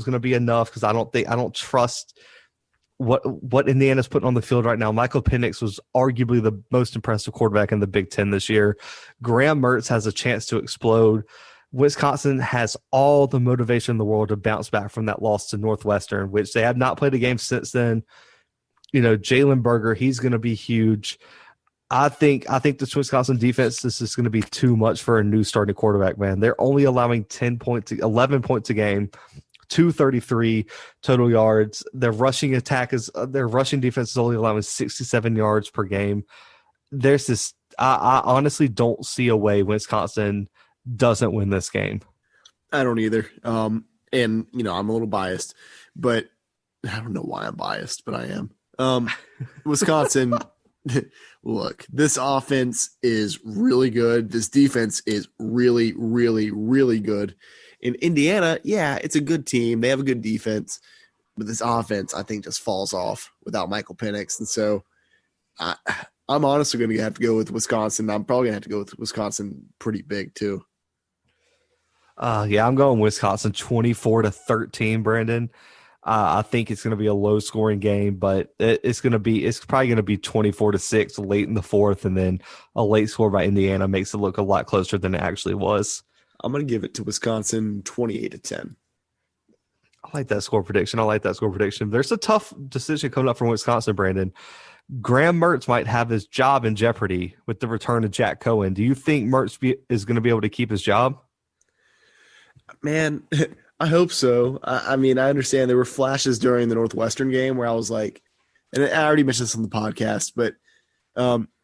going to be enough, because I don't trust what Indiana's putting on the field right now. Michael Penix was arguably the most impressive quarterback in the Big Ten this year. Graham Mertz has a chance to explode. Wisconsin has all the motivation in the world to bounce back from that loss to Northwestern, which they have not played a game since then. Jalen Berger, he's going to be huge. I think this Wisconsin defense, this is going to be too much for a new starting quarterback, man. They're only allowing 11 points a game, 233 total yards. Their rushing defense is only allowing 67 yards per game. There's this, I honestly don't see a way Wisconsin doesn't win this game. I don't either. And I'm a little biased, but I don't know why I'm biased, but I am. Wisconsin, look, this offense is really good. This defense is really, really, really good. In Indiana, yeah, it's a good team. They have a good defense, but this offense, I think, just falls off without Michael Penix. And so I'm honestly going to have to go with Wisconsin. I'm probably going to have to go with Wisconsin pretty big too. Yeah, I'm going Wisconsin 24-13, Brandon. I think it's going to be a low-scoring game, but it's probably going to be 24-6 late in the fourth, and then a late score by Indiana makes it look a lot closer than it actually was. I'm going to give it to Wisconsin 28-10. I like that score prediction. There's a tough decision coming up from Wisconsin, Brandon. Graham Mertz might have his job in jeopardy with the return of Jack Cohen. Do you think Mertz is going to be able to keep his job? Man, I hope so. I understand there were flashes during the Northwestern game where I was like, and I already mentioned this on the podcast, but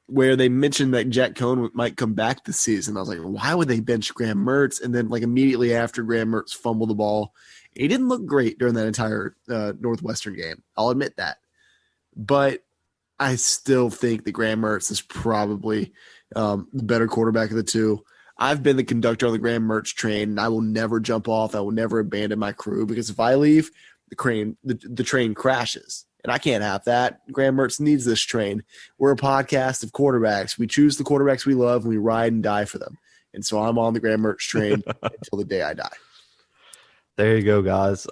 where they mentioned that Jack Cohen might come back this season. I was like, why would they bench Graham Mertz? And then immediately after, Graham Mertz fumbled the ball. He didn't look great during that entire Northwestern game. I'll admit that. But I still think that Graham Mertz is probably the better quarterback of the two. I've been the conductor on the Graham Mertz train, and I will never jump off. I will never abandon my crew, because if I leave, the train crashes, and I can't have that. Graham Mertz needs this train. We're a podcast of quarterbacks. We choose the quarterbacks we love, and we ride and die for them. And so I'm on the Graham Mertz train until the day I die. There you go, guys.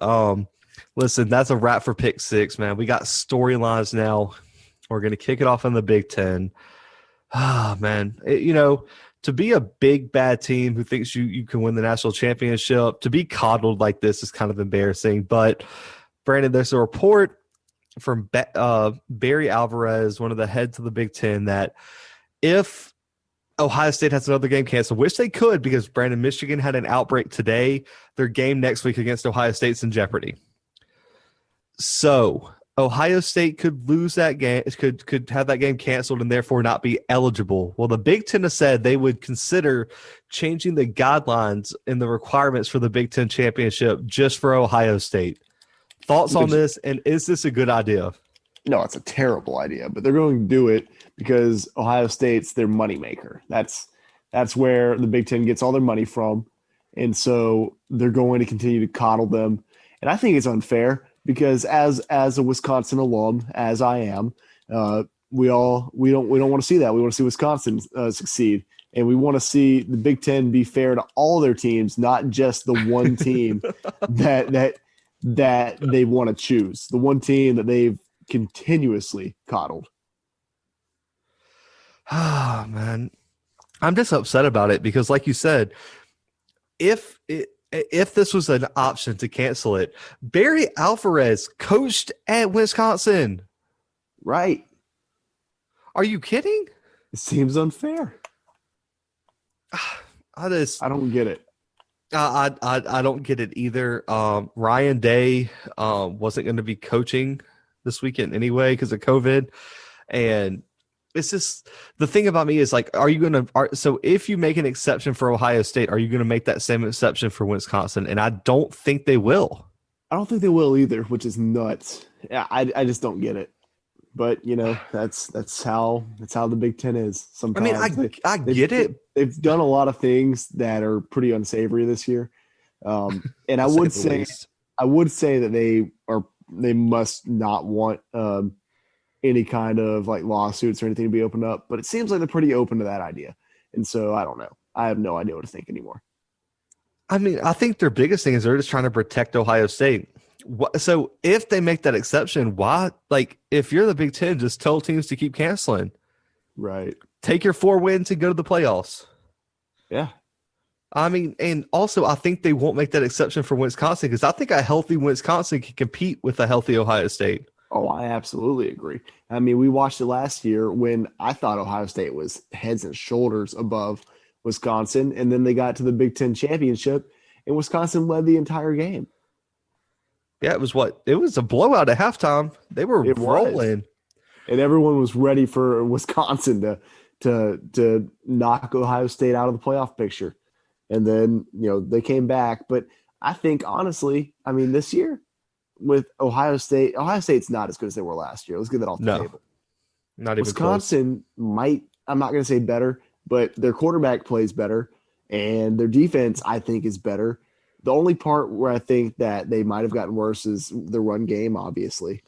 Listen, that's a wrap for Pick Six, man. We got storylines now. We're going to kick it off in the Big Ten. Ah, man. To be a big, bad team who thinks you can win the national championship, to be coddled like this is kind of embarrassing. But, Brandon, there's a report from Barry Alvarez, one of the heads of the Big Ten, that if Ohio State has another game canceled, which they could, because Brandon, Michigan had an outbreak today, their game next week against Ohio State's in jeopardy. So Ohio State could lose that game, could have that game canceled and therefore not be eligible. Well, the Big Ten has said they would consider changing the guidelines and the requirements for the Big Ten championship just for Ohio State. Thoughts on Which, this, and is this a good idea? no, it's a terrible idea, but they're going to do it because Ohio State's their moneymaker. That's where the Big Ten gets all their money from, and so they're going to continue to coddle them. And I think it's unfair because as a Wisconsin alum, as I am, we don't want to see that. We want to see Wisconsin succeed, and we want to see the Big Ten be fair to all their teams, not just the one team that they want to choose, the one team that they've continuously coddled. Oh, man. I'm just upset about it because, like you said, if this was an option to cancel it, Barry Alvarez coached at Wisconsin. Right. Are you kidding? It seems unfair. I don't get it. I don't get it either. Ryan Day wasn't going to be coaching this weekend anyway because of COVID, and it's just the thing about me is like, are you going to? So if you make an exception for Ohio State, are you going to make that same exception for Wisconsin? And I don't think they will. I don't think they will either, which is nuts. Yeah, I just don't get it. But that's how the Big Ten is. Sometimes I get it. They've done a lot of things that are pretty unsavory this year, and I would say that they must not want any kind of like lawsuits or anything to be opened up. But it seems like they're pretty open to that idea, and so I don't know. I have no idea what to think anymore. I mean, I think their biggest thing is they're just trying to protect Ohio State. So if they make that exception, why? Like, if you're the Big Ten, just tell teams to keep canceling. Right. Take your 4 wins and go to the playoffs. Yeah. I mean, and also I think they won't make that exception for Wisconsin because I think a healthy Wisconsin can compete with a healthy Ohio State. Oh, I absolutely agree. I mean, we watched it last year when I thought Ohio State was heads and shoulders above Wisconsin, and then they got to the Big Ten championship, and Wisconsin led the entire game. Yeah, it was a blowout at halftime. They were rolling. And everyone was ready for Wisconsin to knock Ohio State out of the playoff picture. And then, they came back. But I think, honestly, I mean, this year with Ohio State's not as good as they were last year. Let's get that off the table. Not even Wisconsin might, I'm not going to say better, but their quarterback plays better. And their defense, I think, is better. The only part where I think that they might have gotten worse is the run game, obviously.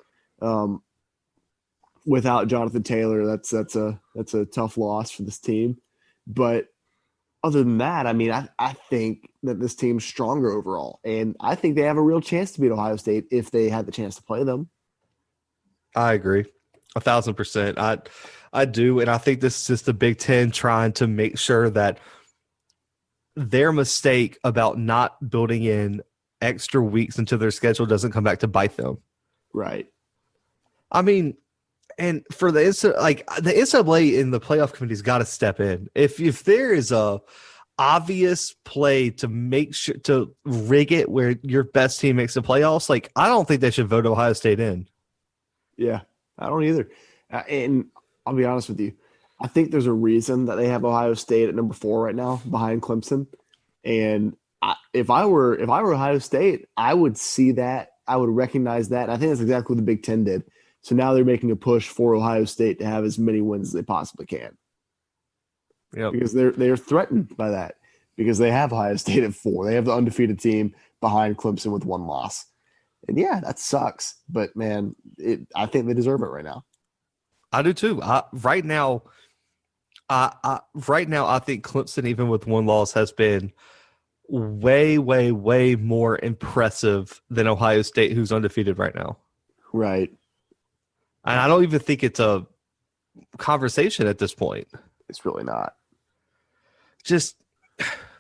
Without Jonathan Taylor, that's a tough loss for this team. But other than that, I mean, I think that this team's stronger overall. And I think they have a real chance to beat Ohio State if they had the chance to play them. I agree. 1,000%. I do. And I think this is just the Big Ten trying to make sure that their mistake about not building in extra weeks into their schedule doesn't come back to bite them. Right. I mean, and for the NCAA in the playoff committee's got to step in. If there is a obvious play to make sure to rig it where your best team makes the playoffs, like I don't think they should vote Ohio State in. Yeah, I don't either. And I'll be honest with you. I think there's a reason that they have Ohio State at number 4 right now behind Clemson. And if I were Ohio State, I would see that. I would recognize that. And I think that's exactly what the Big Ten did. So now they're making a push for Ohio State to have as many wins as they possibly can. Yep. Because they're threatened by that. Because they have Ohio State at 4. They have the undefeated team behind Clemson with 1 loss. And yeah, that sucks. But man, I think they deserve it right now. I do too. Right now, I think Clemson, even with 1 loss, has been way, way, way more impressive than Ohio State, who's undefeated right now. Right. And I don't even think it's a conversation at this point. It's really not. Just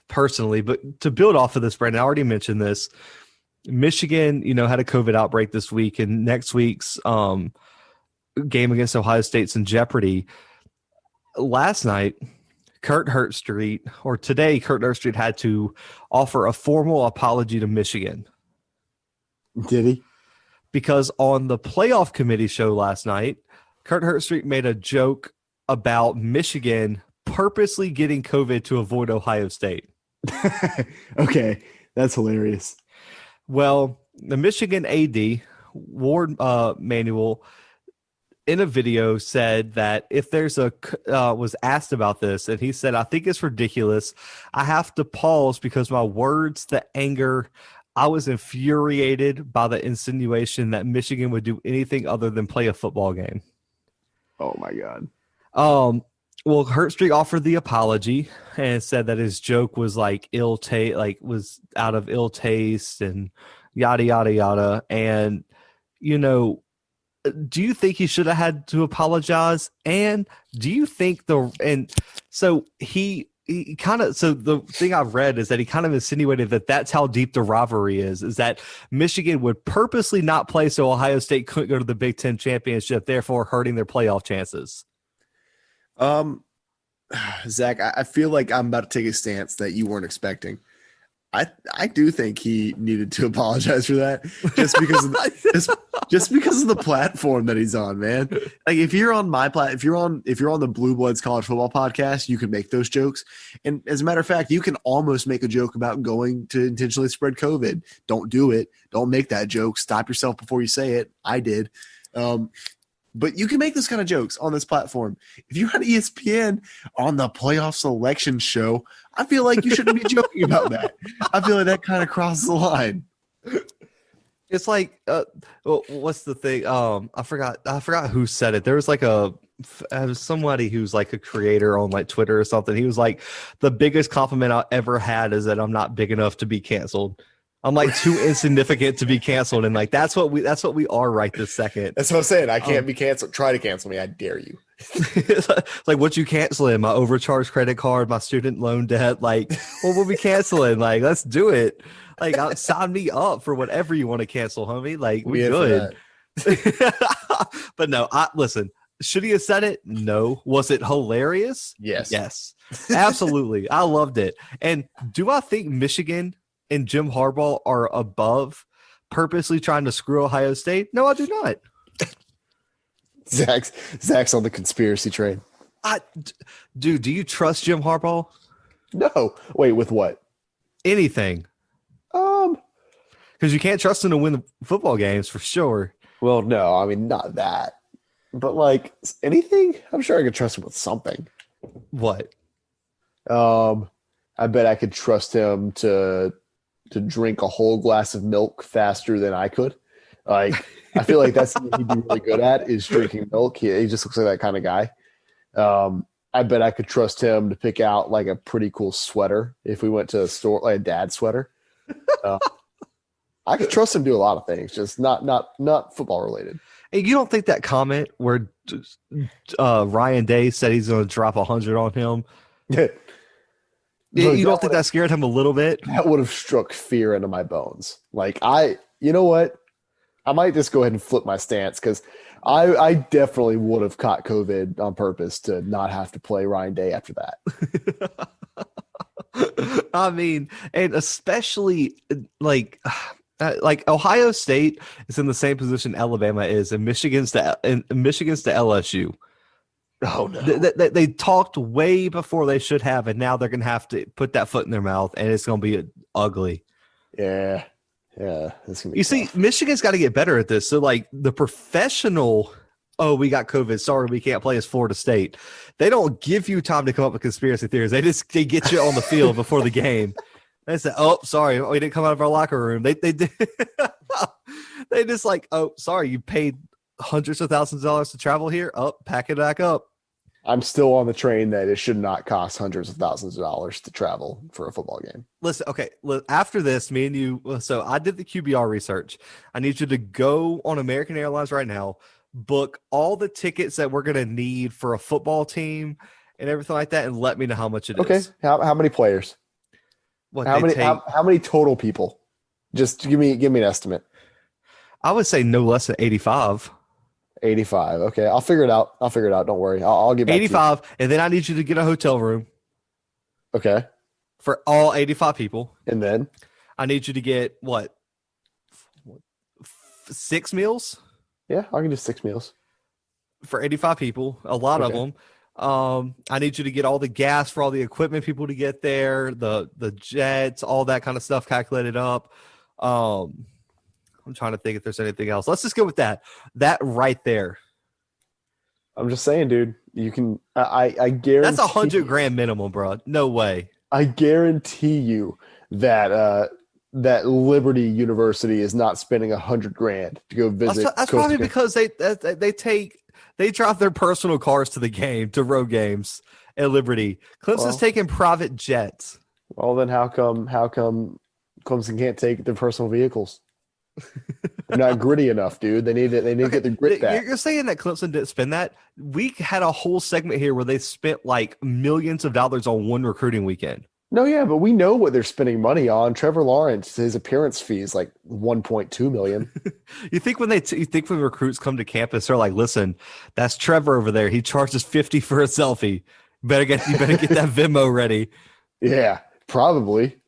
personally, but to build off of this, Brandon, I already mentioned this. Michigan, had a COVID outbreak this week, and next week's game against Ohio State's in jeopardy. Last night, Kurt Herbstreit had to offer a formal apology to Michigan. Did he? because on the playoff committee show last night, Kurt Herbstreit made a joke about Michigan purposely getting COVID to avoid Ohio State. Okay, that's hilarious. Well, the Michigan AD, Ward Manuel, in a video said that if there's was asked about this, and he said, I think it's ridiculous. I have to pause because my words, the anger, I was infuriated by the insinuation that Michigan would do anything other than play a football game. Oh my God. Well, Herbstreit offered the apology and said that his joke was like was out of ill taste and yada yada yada. And do you think he should have had to apologize? And do you think the thing I've read is that he kind of insinuated that that's how deep the rivalry is that Michigan would purposely not play so Ohio State couldn't go to the Big Ten championship, therefore hurting their playoff chances. Zach, I feel like I'm about to take a stance that you weren't expecting. I do think he needed to apologize for that just because of the platform that he's on, man. Like if you're on my if you're on the Bluebloods college football podcast, you can make those jokes. And as a matter of fact, you can almost make a joke about going to intentionally spread COVID. Don't do it. Don't make that joke. Stop yourself before you say it. I did. But you can make those kind of jokes on this platform. If you're on ESPN on the playoff selection show, I feel like you shouldn't be joking about that. I feel like that kind of crosses the line. It's like, what's the thing? I forgot who said it. There was like somebody who's like a creator on like Twitter or something. He was like, the biggest compliment I ever had is that I'm not big enough to be canceled. I'm like too insignificant to be canceled, and like that's what we are right this second. That's what I'm saying. I can't be canceled. Try to cancel me. I dare you. Like what you canceling? My overcharged credit card, my student loan debt. Like, what will we canceling? Like, let's do it. Like, sign me up for whatever you want to cancel, homie. Like, we good. But no, listen. Should he have said it? No. Was it hilarious? Yes. Yes. Absolutely. I loved it. And do I think Michigan and Jim Harbaugh are above purposely trying to screw Ohio State? No, I do not. Zach's on the conspiracy train. Dude, do you trust Jim Harbaugh? No. Wait, with what? Anything. Because you can't trust him to win the football games for sure. Well, no, I mean, not that. But like anything, I'm sure I could trust him with something. What? I bet I could trust him to drink a whole glass of milk faster than I could. Like, I feel like that's something he'd be really good at is drinking milk. He just looks like that kind of guy. I bet I could trust him to pick out like a pretty cool sweater if we went to a store, like a dad sweater. I could trust him to do a lot of things, just not football related. And you don't think that comment where Ryan Day said he's going to drop 100 on him? You don't think that scared him a little bit? That would have struck fear into my bones. Like you know what? I might just go ahead and flip my stance because I definitely would have caught COVID on purpose to not have to play Ryan Day after that. I mean, and especially like Ohio State is in the same position Alabama is, and Michigan's to LSU. Oh no! They talked way before they should have, and now they're going to have to put that foot in their mouth, and it's going to be ugly. Yeah. That's gonna be tough. See, Michigan's got to get better at this. So, like the professional, we got COVID. Sorry, we can't play as Florida State. They don't give you time to come up with conspiracy theories. They get you on the field before the game. They say, "Oh, sorry, we didn't come out of our locker room." They did. They just like, "Oh, sorry, you paid hundreds of thousands of dollars to travel here. Oh, pack it back up." I'm still on the train that it should not cost hundreds of thousands of dollars to travel for a football game. Listen, okay. After this, me and you. So I did the QBR research. I need you to go on American Airlines right now, book all the tickets that we're going to need for a football team and everything like that, and let me know how much it is. Okay. How many players? How many total people? Just give me an estimate. I would say no less than 85. 85. Okay, I'll figure it out. Don't worry. I'll get back 85, to you. And then I need you to get a hotel room. Okay. For all 85 people. And then? I need you to get, what? 6 meals Yeah, I can do 6 meals. for 85 people, a lot of Okay. them. I need you to get all the gas for all the equipment people to get there, the jets, all that kind of stuff calculated up. Um, I'm trying to think if there's anything else. Let's just go with that. That right there. I'm just saying, dude. You can. I That's guarantee. $100,000 minimum, bro. No way. I guarantee you that that Liberty University is not spending $100,000 to go visit That's Costa probably Rica. because they drive their personal cars to the game, to road games at Liberty. Clemson's Well, taking private jets. well, then how come Clemson can't take their personal vehicles? They're not gritty enough, dude. They need to get their grit back. You're saying that Clemson didn't spend that? We had a whole segment here where they spent like millions of dollars on one recruiting weekend. No, yeah, but we know what they're spending money on. Trevor Lawrence, his appearance fee is like 1.2 million. You think you think when recruits come to campus, they're like, "Listen, that's Trevor over there. He charges 50 for a selfie. You better get that Venmo ready." Yeah, probably.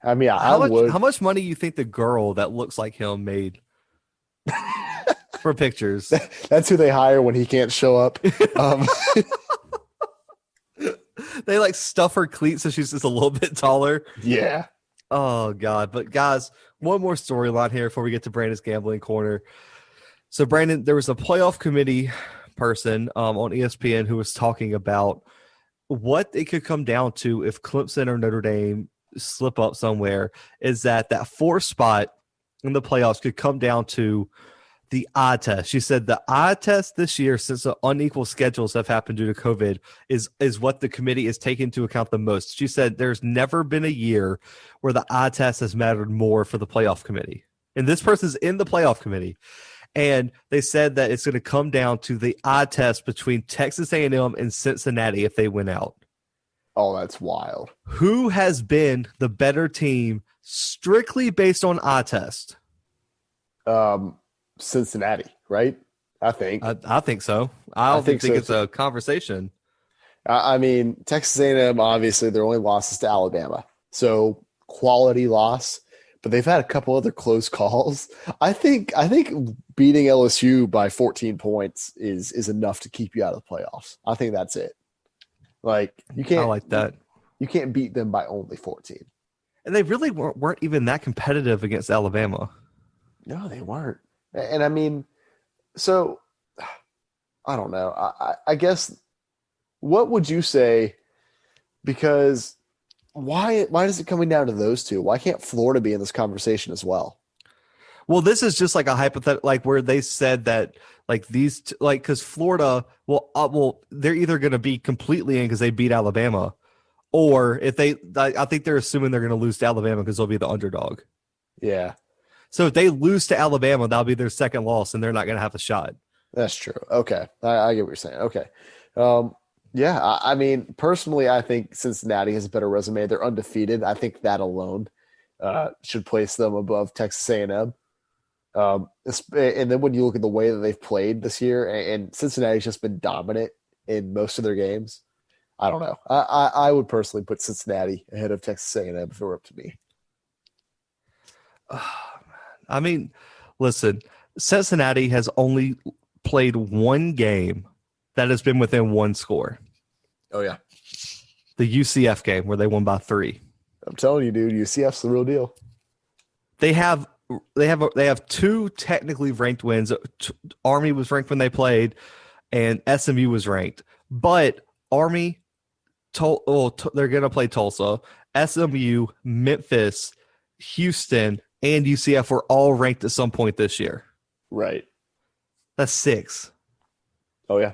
I mean, I would. How much money you think the girl that looks like him made for pictures? That's who they hire when he can't show up. Um, They like stuff her cleats so she's just a little bit taller. yeah. Oh God. But guys, one more storyline here before we get to Brandon's gambling corner. So Brandon, there was a playoff committee person on ESPN who was talking about what it could come down to if Clemson or Notre Dame slip up somewhere, is that 4th spot in the playoffs could come down to the eye test. She said the eye test this year, since the unequal schedules have happened due to COVID, is what the committee is taking into account the most. She said there's never been a year where the eye test has mattered more for the playoff committee. And this person's in the playoff committee. And they said that it's going to come down to the eye test between Texas A&M and Cincinnati if they win out. Oh, that's wild. Who has been the better team strictly based on eye test? Cincinnati, right? I think. I think so. I don't think so, it's a conversation. I mean, Texas A&M, obviously, their only losses to Alabama. So quality loss, but they've had a couple other close calls. I think beating LSU by 14 points is enough to keep you out of the playoffs. I think that's it. Like you can't. I like that. You can't beat them by only 14. And they really weren't even that competitive against Alabama. No, they weren't. And I mean, so I don't know. I guess what would you say? Because why is it coming down to those two? Why can't Florida be in this conversation as well? Well, this is just like a hypothetical, like where they said that like these, like because Florida, they're either going to be completely in because they beat Alabama, or if I think they're assuming they're going to lose to Alabama because they'll be the underdog. Yeah, So if they lose to Alabama, that'll be their second loss, and they're not going to have a shot. that's true. Okay, I get what you're saying. Okay, yeah. I mean, personally, I think Cincinnati has a better resume. They're undefeated. I think that alone should place them above Texas A&M. And then when you look at the way that they've played this year, and Cincinnati's just been dominant in most of their games, I don't know. I would personally put Cincinnati ahead of Texas A&M if it were up to me. I mean, listen, Cincinnati has only played one game that has been within one score. Oh yeah, The UCF game where they won by 3. I'm telling you, dude, UCF's the real deal. They have 2 technically ranked wins. Army was ranked when they played, and SMU was ranked. But Army, they're going to play Tulsa. SMU, Memphis, Houston, and UCF were all ranked at some point this year. Right. That's 6. Oh yeah.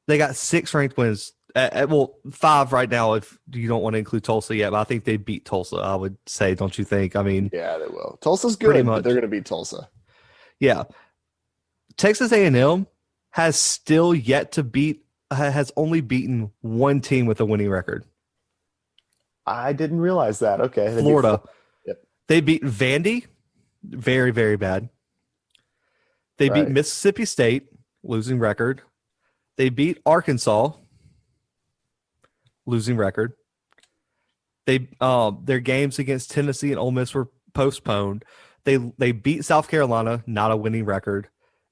They got 6 ranked wins. 5 right now if you don't want to include Tulsa yet, but I think they beat Tulsa, I would say, don't you think? I mean, yeah, they will. Tulsa's pretty good, much. but they're going to beat Tulsa. Yeah. Texas A&M has still yet to has only beaten one team with a winning record. I didn't realize that. Okay. Florida. Yep. They beat Vandy, very, very bad. They beat Mississippi State, losing record. They beat Arkansas, losing record. Their games against Tennessee and Ole Miss were postponed. They beat South Carolina, not a winning record,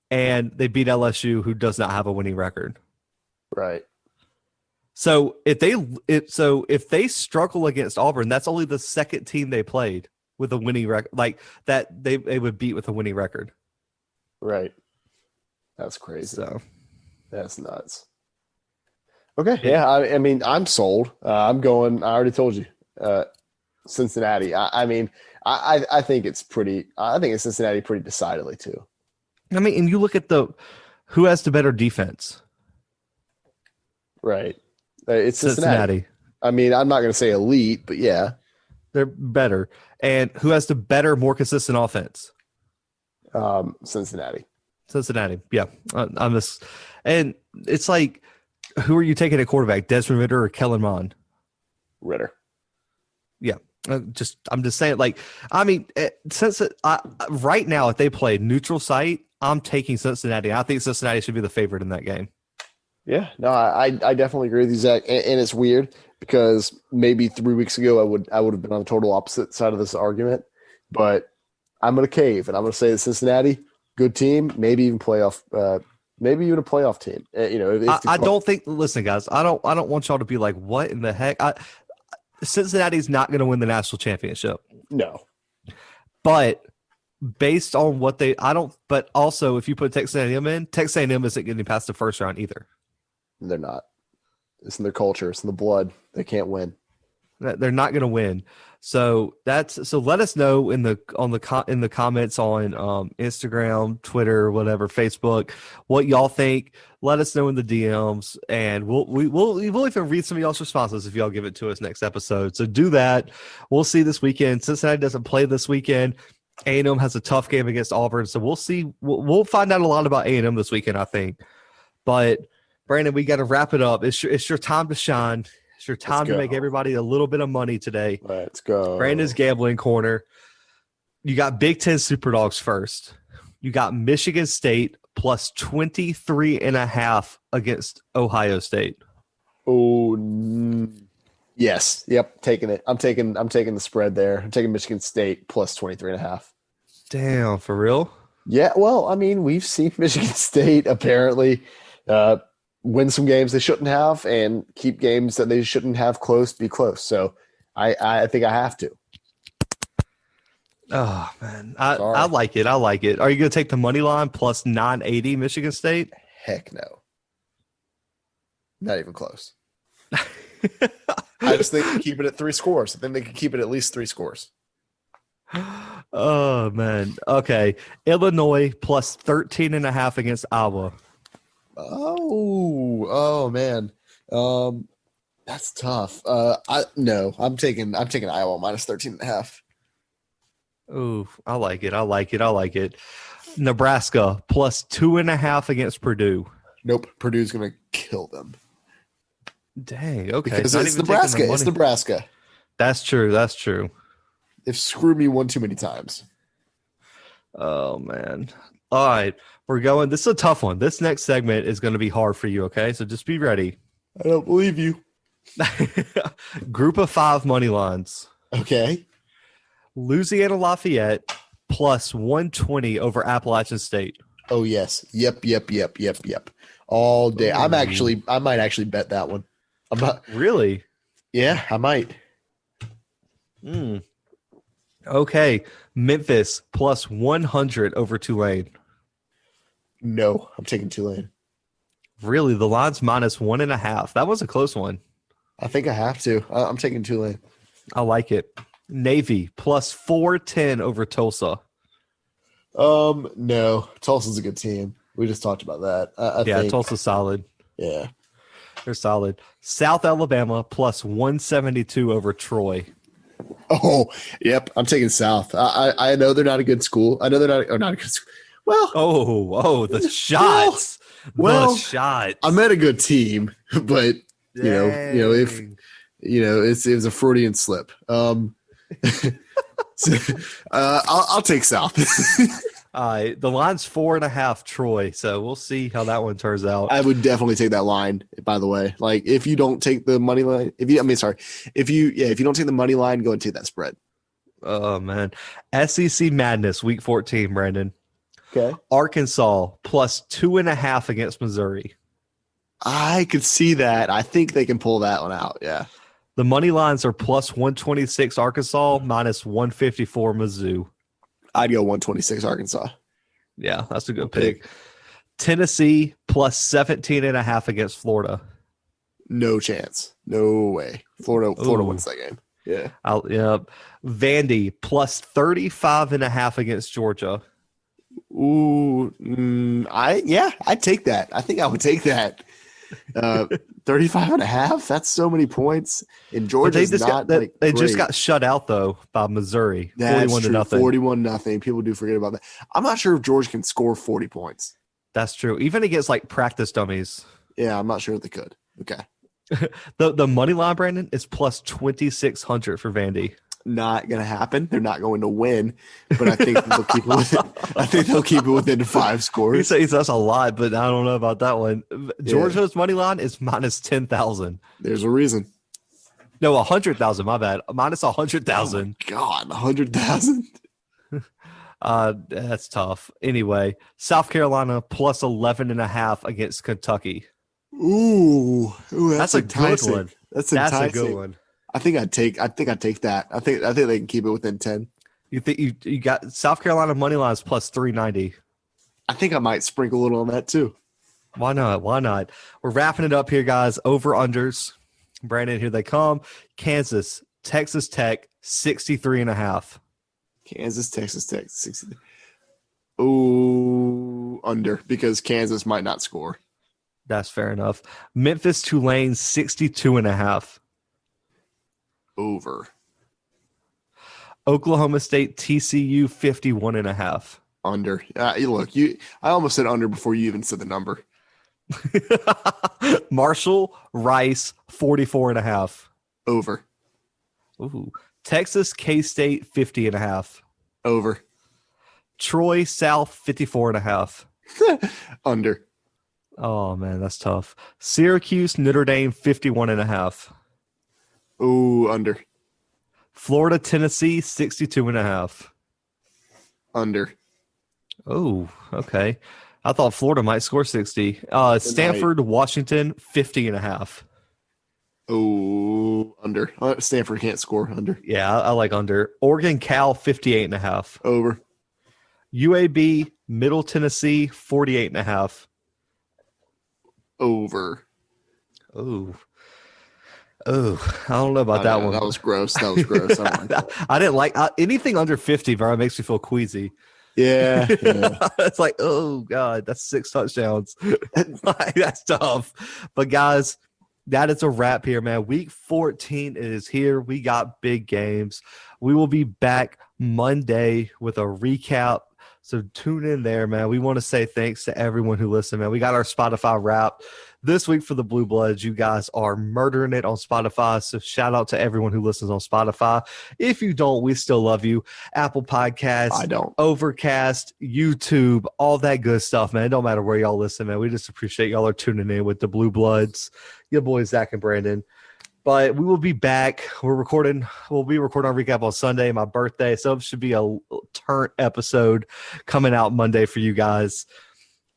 and they beat LSU, who does not have a winning record. Right. So if they struggle against Auburn, that's only the second team they played with a winning record, like that they would beat with a winning record. Right. That's crazy. So that's nuts. Okay. Yeah. I mean, I'm sold. I'm going. I already told you. Cincinnati. I mean, I think it's pretty. I think it's Cincinnati pretty decidedly too. I mean, and you look at who has the better defense. Right. It's Cincinnati. I mean, I'm not going to say elite, but yeah. They're better. And who has the better, more consistent offense? Cincinnati. Yeah. And it's like, who are you taking at quarterback? Desmond Ritter or Kellen Mond? Ritter. Yeah. I'm just saying, like, I mean, right now, if they play neutral site, I'm taking Cincinnati. I think Cincinnati should be the favorite in that game. Yeah, no, I definitely agree with you, Zach. And it's weird because maybe 3 weeks ago I would have been on the total opposite side of this argument, but I'm going to cave and I'm going to say that Cincinnati, good team, maybe even playoff, maybe even a playoff team. I don't think. Listen, guys, I don't want y'all to be like, what in the heck? Cincinnati's not going to win the national championship. No, but based on what but also if you put Texas A&M in, Texas A&M isn't getting past the first round either. They're not. It's in their culture. It's in the blood. They can't win. They're not going to win. So let us know in the comments on Instagram, Twitter, whatever, Facebook, what y'all think. Let us know in the DMs, and we'll even read some of y'all's responses if y'all give it to us next episode. So do that. We'll see this weekend. Cincinnati doesn't play this weekend. A&M has a tough game against Auburn, so we'll see. We'll find out a lot about A&M this weekend, I think. But Brandon, we got to wrap it up. It's your time to shine. It's your time to make everybody a little bit of money today. Let's go. Brandon's gambling corner. You got Big Ten Superdogs first. You got Michigan State plus 23.5 against Ohio State. Oh, yes. Yep. Taking it. I'm taking the spread there. I'm taking Michigan State plus 23.5. Damn, for real? Yeah. Well, I mean, we've seen Michigan State apparently win some games they shouldn't have and keep games that they shouldn't have be close. So I think I have to. Oh, man. I like it. Are you going to take the money line plus 980 Michigan State? Heck no. Not even close. I just think they keep it at 3 scores. I think they could keep it at least 3 scores. Oh, man. Okay. Illinois plus 13.5 against Iowa. Oh man. That's tough. I'm taking Iowa minus 13.5. Ooh, I like it. Nebraska plus 2.5 against Purdue. Nope. Purdue's gonna kill them. Dang, okay. Because it's Nebraska. It's Nebraska. That's true. They've screwed me one too many times. Oh man. All right. We're going. This is a tough one. This next segment is going to be hard for you, okay? So just be ready. I don't believe you. Group of 5 money lines. Okay. Louisiana Lafayette plus 120 over Appalachian State. Oh, yes. Yep. All day. Ooh. I might actually bet that one. Really? Yeah, I might. Okay. Memphis plus 100 over Tulane. No, I'm taking Tulane. Really? The line's minus 1.5. That was a close one. I think I have to. I'm taking Tulane. I like it. Navy plus 410 over Tulsa. No. Tulsa's a good team. We just talked about that. I think. Tulsa's solid. Yeah. They're solid. South Alabama plus 172 over Troy. Oh, yep. I'm taking South. I know they're not a good school. I know they're not a good school. Well, the shots. The shots. I'm at a good team, but it was a Freudian slip. I'll take South. The line's 4.5 Troy, so we'll see how that one turns out. I would definitely take that line. By the way, like if you don't take the money line, if you don't take the money line, go and take that spread. Oh, man. SEC Madness, week 14, Brandon. Okay. Arkansas plus 2.5 against Missouri. I could see that. I think they can pull that one out. Yeah. The money lines are plus 126 Arkansas, minus 154 Mizzou. I'd go 126 Arkansas. Yeah, that's a good pick. Tennessee plus 17.5 against Florida. No chance. No way. Florida wins that game. Yeah. Vandy plus 35.5 against Georgia. I'd take that. I think I would take that. 35.5. That's so many points. And Georgia's they just got shut out though by Missouri. That's 41-0. 41-0. People do forget about that. I'm not sure if Georgia can score 40 points. That's true. Even against like practice dummies. Yeah, I'm not sure if they could. Okay. The money line, Brandon, is plus 2,600 for Vandy. Not gonna happen. They're not going to win, but I think they'll keep it within. I think they'll keep it within 5 scores. He says that's a lot, but I don't know about that one. Georgia's money line is minus 10,000. There's a reason. No, 100,000. My bad. Minus 100,000. Oh God, 100,000. That's tough. Anyway, South Carolina plus 11.5 against Kentucky. Ooh, that's a good one. That's a good one. I think I'd take that. I think they can keep it within 10. You think you got South Carolina money lines plus 390? I think I might sprinkle a little on that too. Why not? Why not? We're wrapping it up here, guys. Over unders. Brandon, here they come. Kansas, Texas Tech, 63.5. Kansas, Texas Tech, 60. Ooh, under, because Kansas might not score. That's fair enough. Memphis, Tulane, 62.5. Over. Oklahoma State, TCU, 51.5. Under. Look, I almost said under before you even said the number. Marshall, Rice, 44.5. Over. Ooh. Texas, K-State, 50.5. Over. Troy, South, 54.5. Under. Oh, man, that's tough. Syracuse, Notre Dame, 51.5. Ooh, under. Florida, Tennessee, 62.5. Under. Oh, okay. I thought Florida might score 60. Stanford, Washington, 50.5. Oh, under. Stanford can't score. Under. Yeah, I like under. Oregon, Cal, 58.5. Over. UAB, Middle Tennessee, 48.5. Over. Oh, I don't know about that one. That was gross. I didn't like anything under 50, bro. It makes me feel queasy. Yeah. It's like, oh, God, that's 6 touchdowns. That's tough. But, guys, that is a wrap here, man. Week 14 is here. We got big games. We will be back Monday with a recap. So tune in there, man. We want to say thanks to everyone who listened, man. We got our Spotify wrap this week for the Blue Bloods. You guys are murdering it on Spotify. So shout out to everyone who listens on Spotify. If you don't, we still love you. Apple Podcasts, I don't. Overcast, YouTube, all that good stuff, man. It don't matter where y'all listen, man. We just appreciate y'all are tuning in with the Blue Bloods. Your boys, Zach and Brandon. But we will be back. We'll be recording our recap on Sunday, my birthday. So it should be a turnt episode coming out Monday for you guys.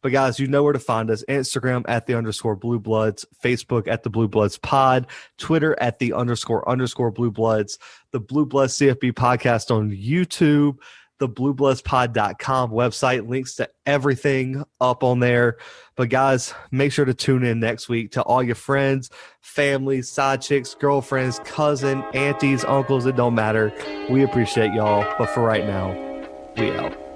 But guys, you know where to find us. Instagram at @_Bluebloods, Facebook at the Blue Bloods Pod, Twitter at the __Blue Bloods, the Blue Bloods CFB podcast on YouTube, the bluebloodspod.com website, links to everything up on there. But guys, make sure to tune in next week to all your friends, family, side chicks, girlfriends, cousin, aunties, uncles. It don't matter. We appreciate y'all. But for right now, we out.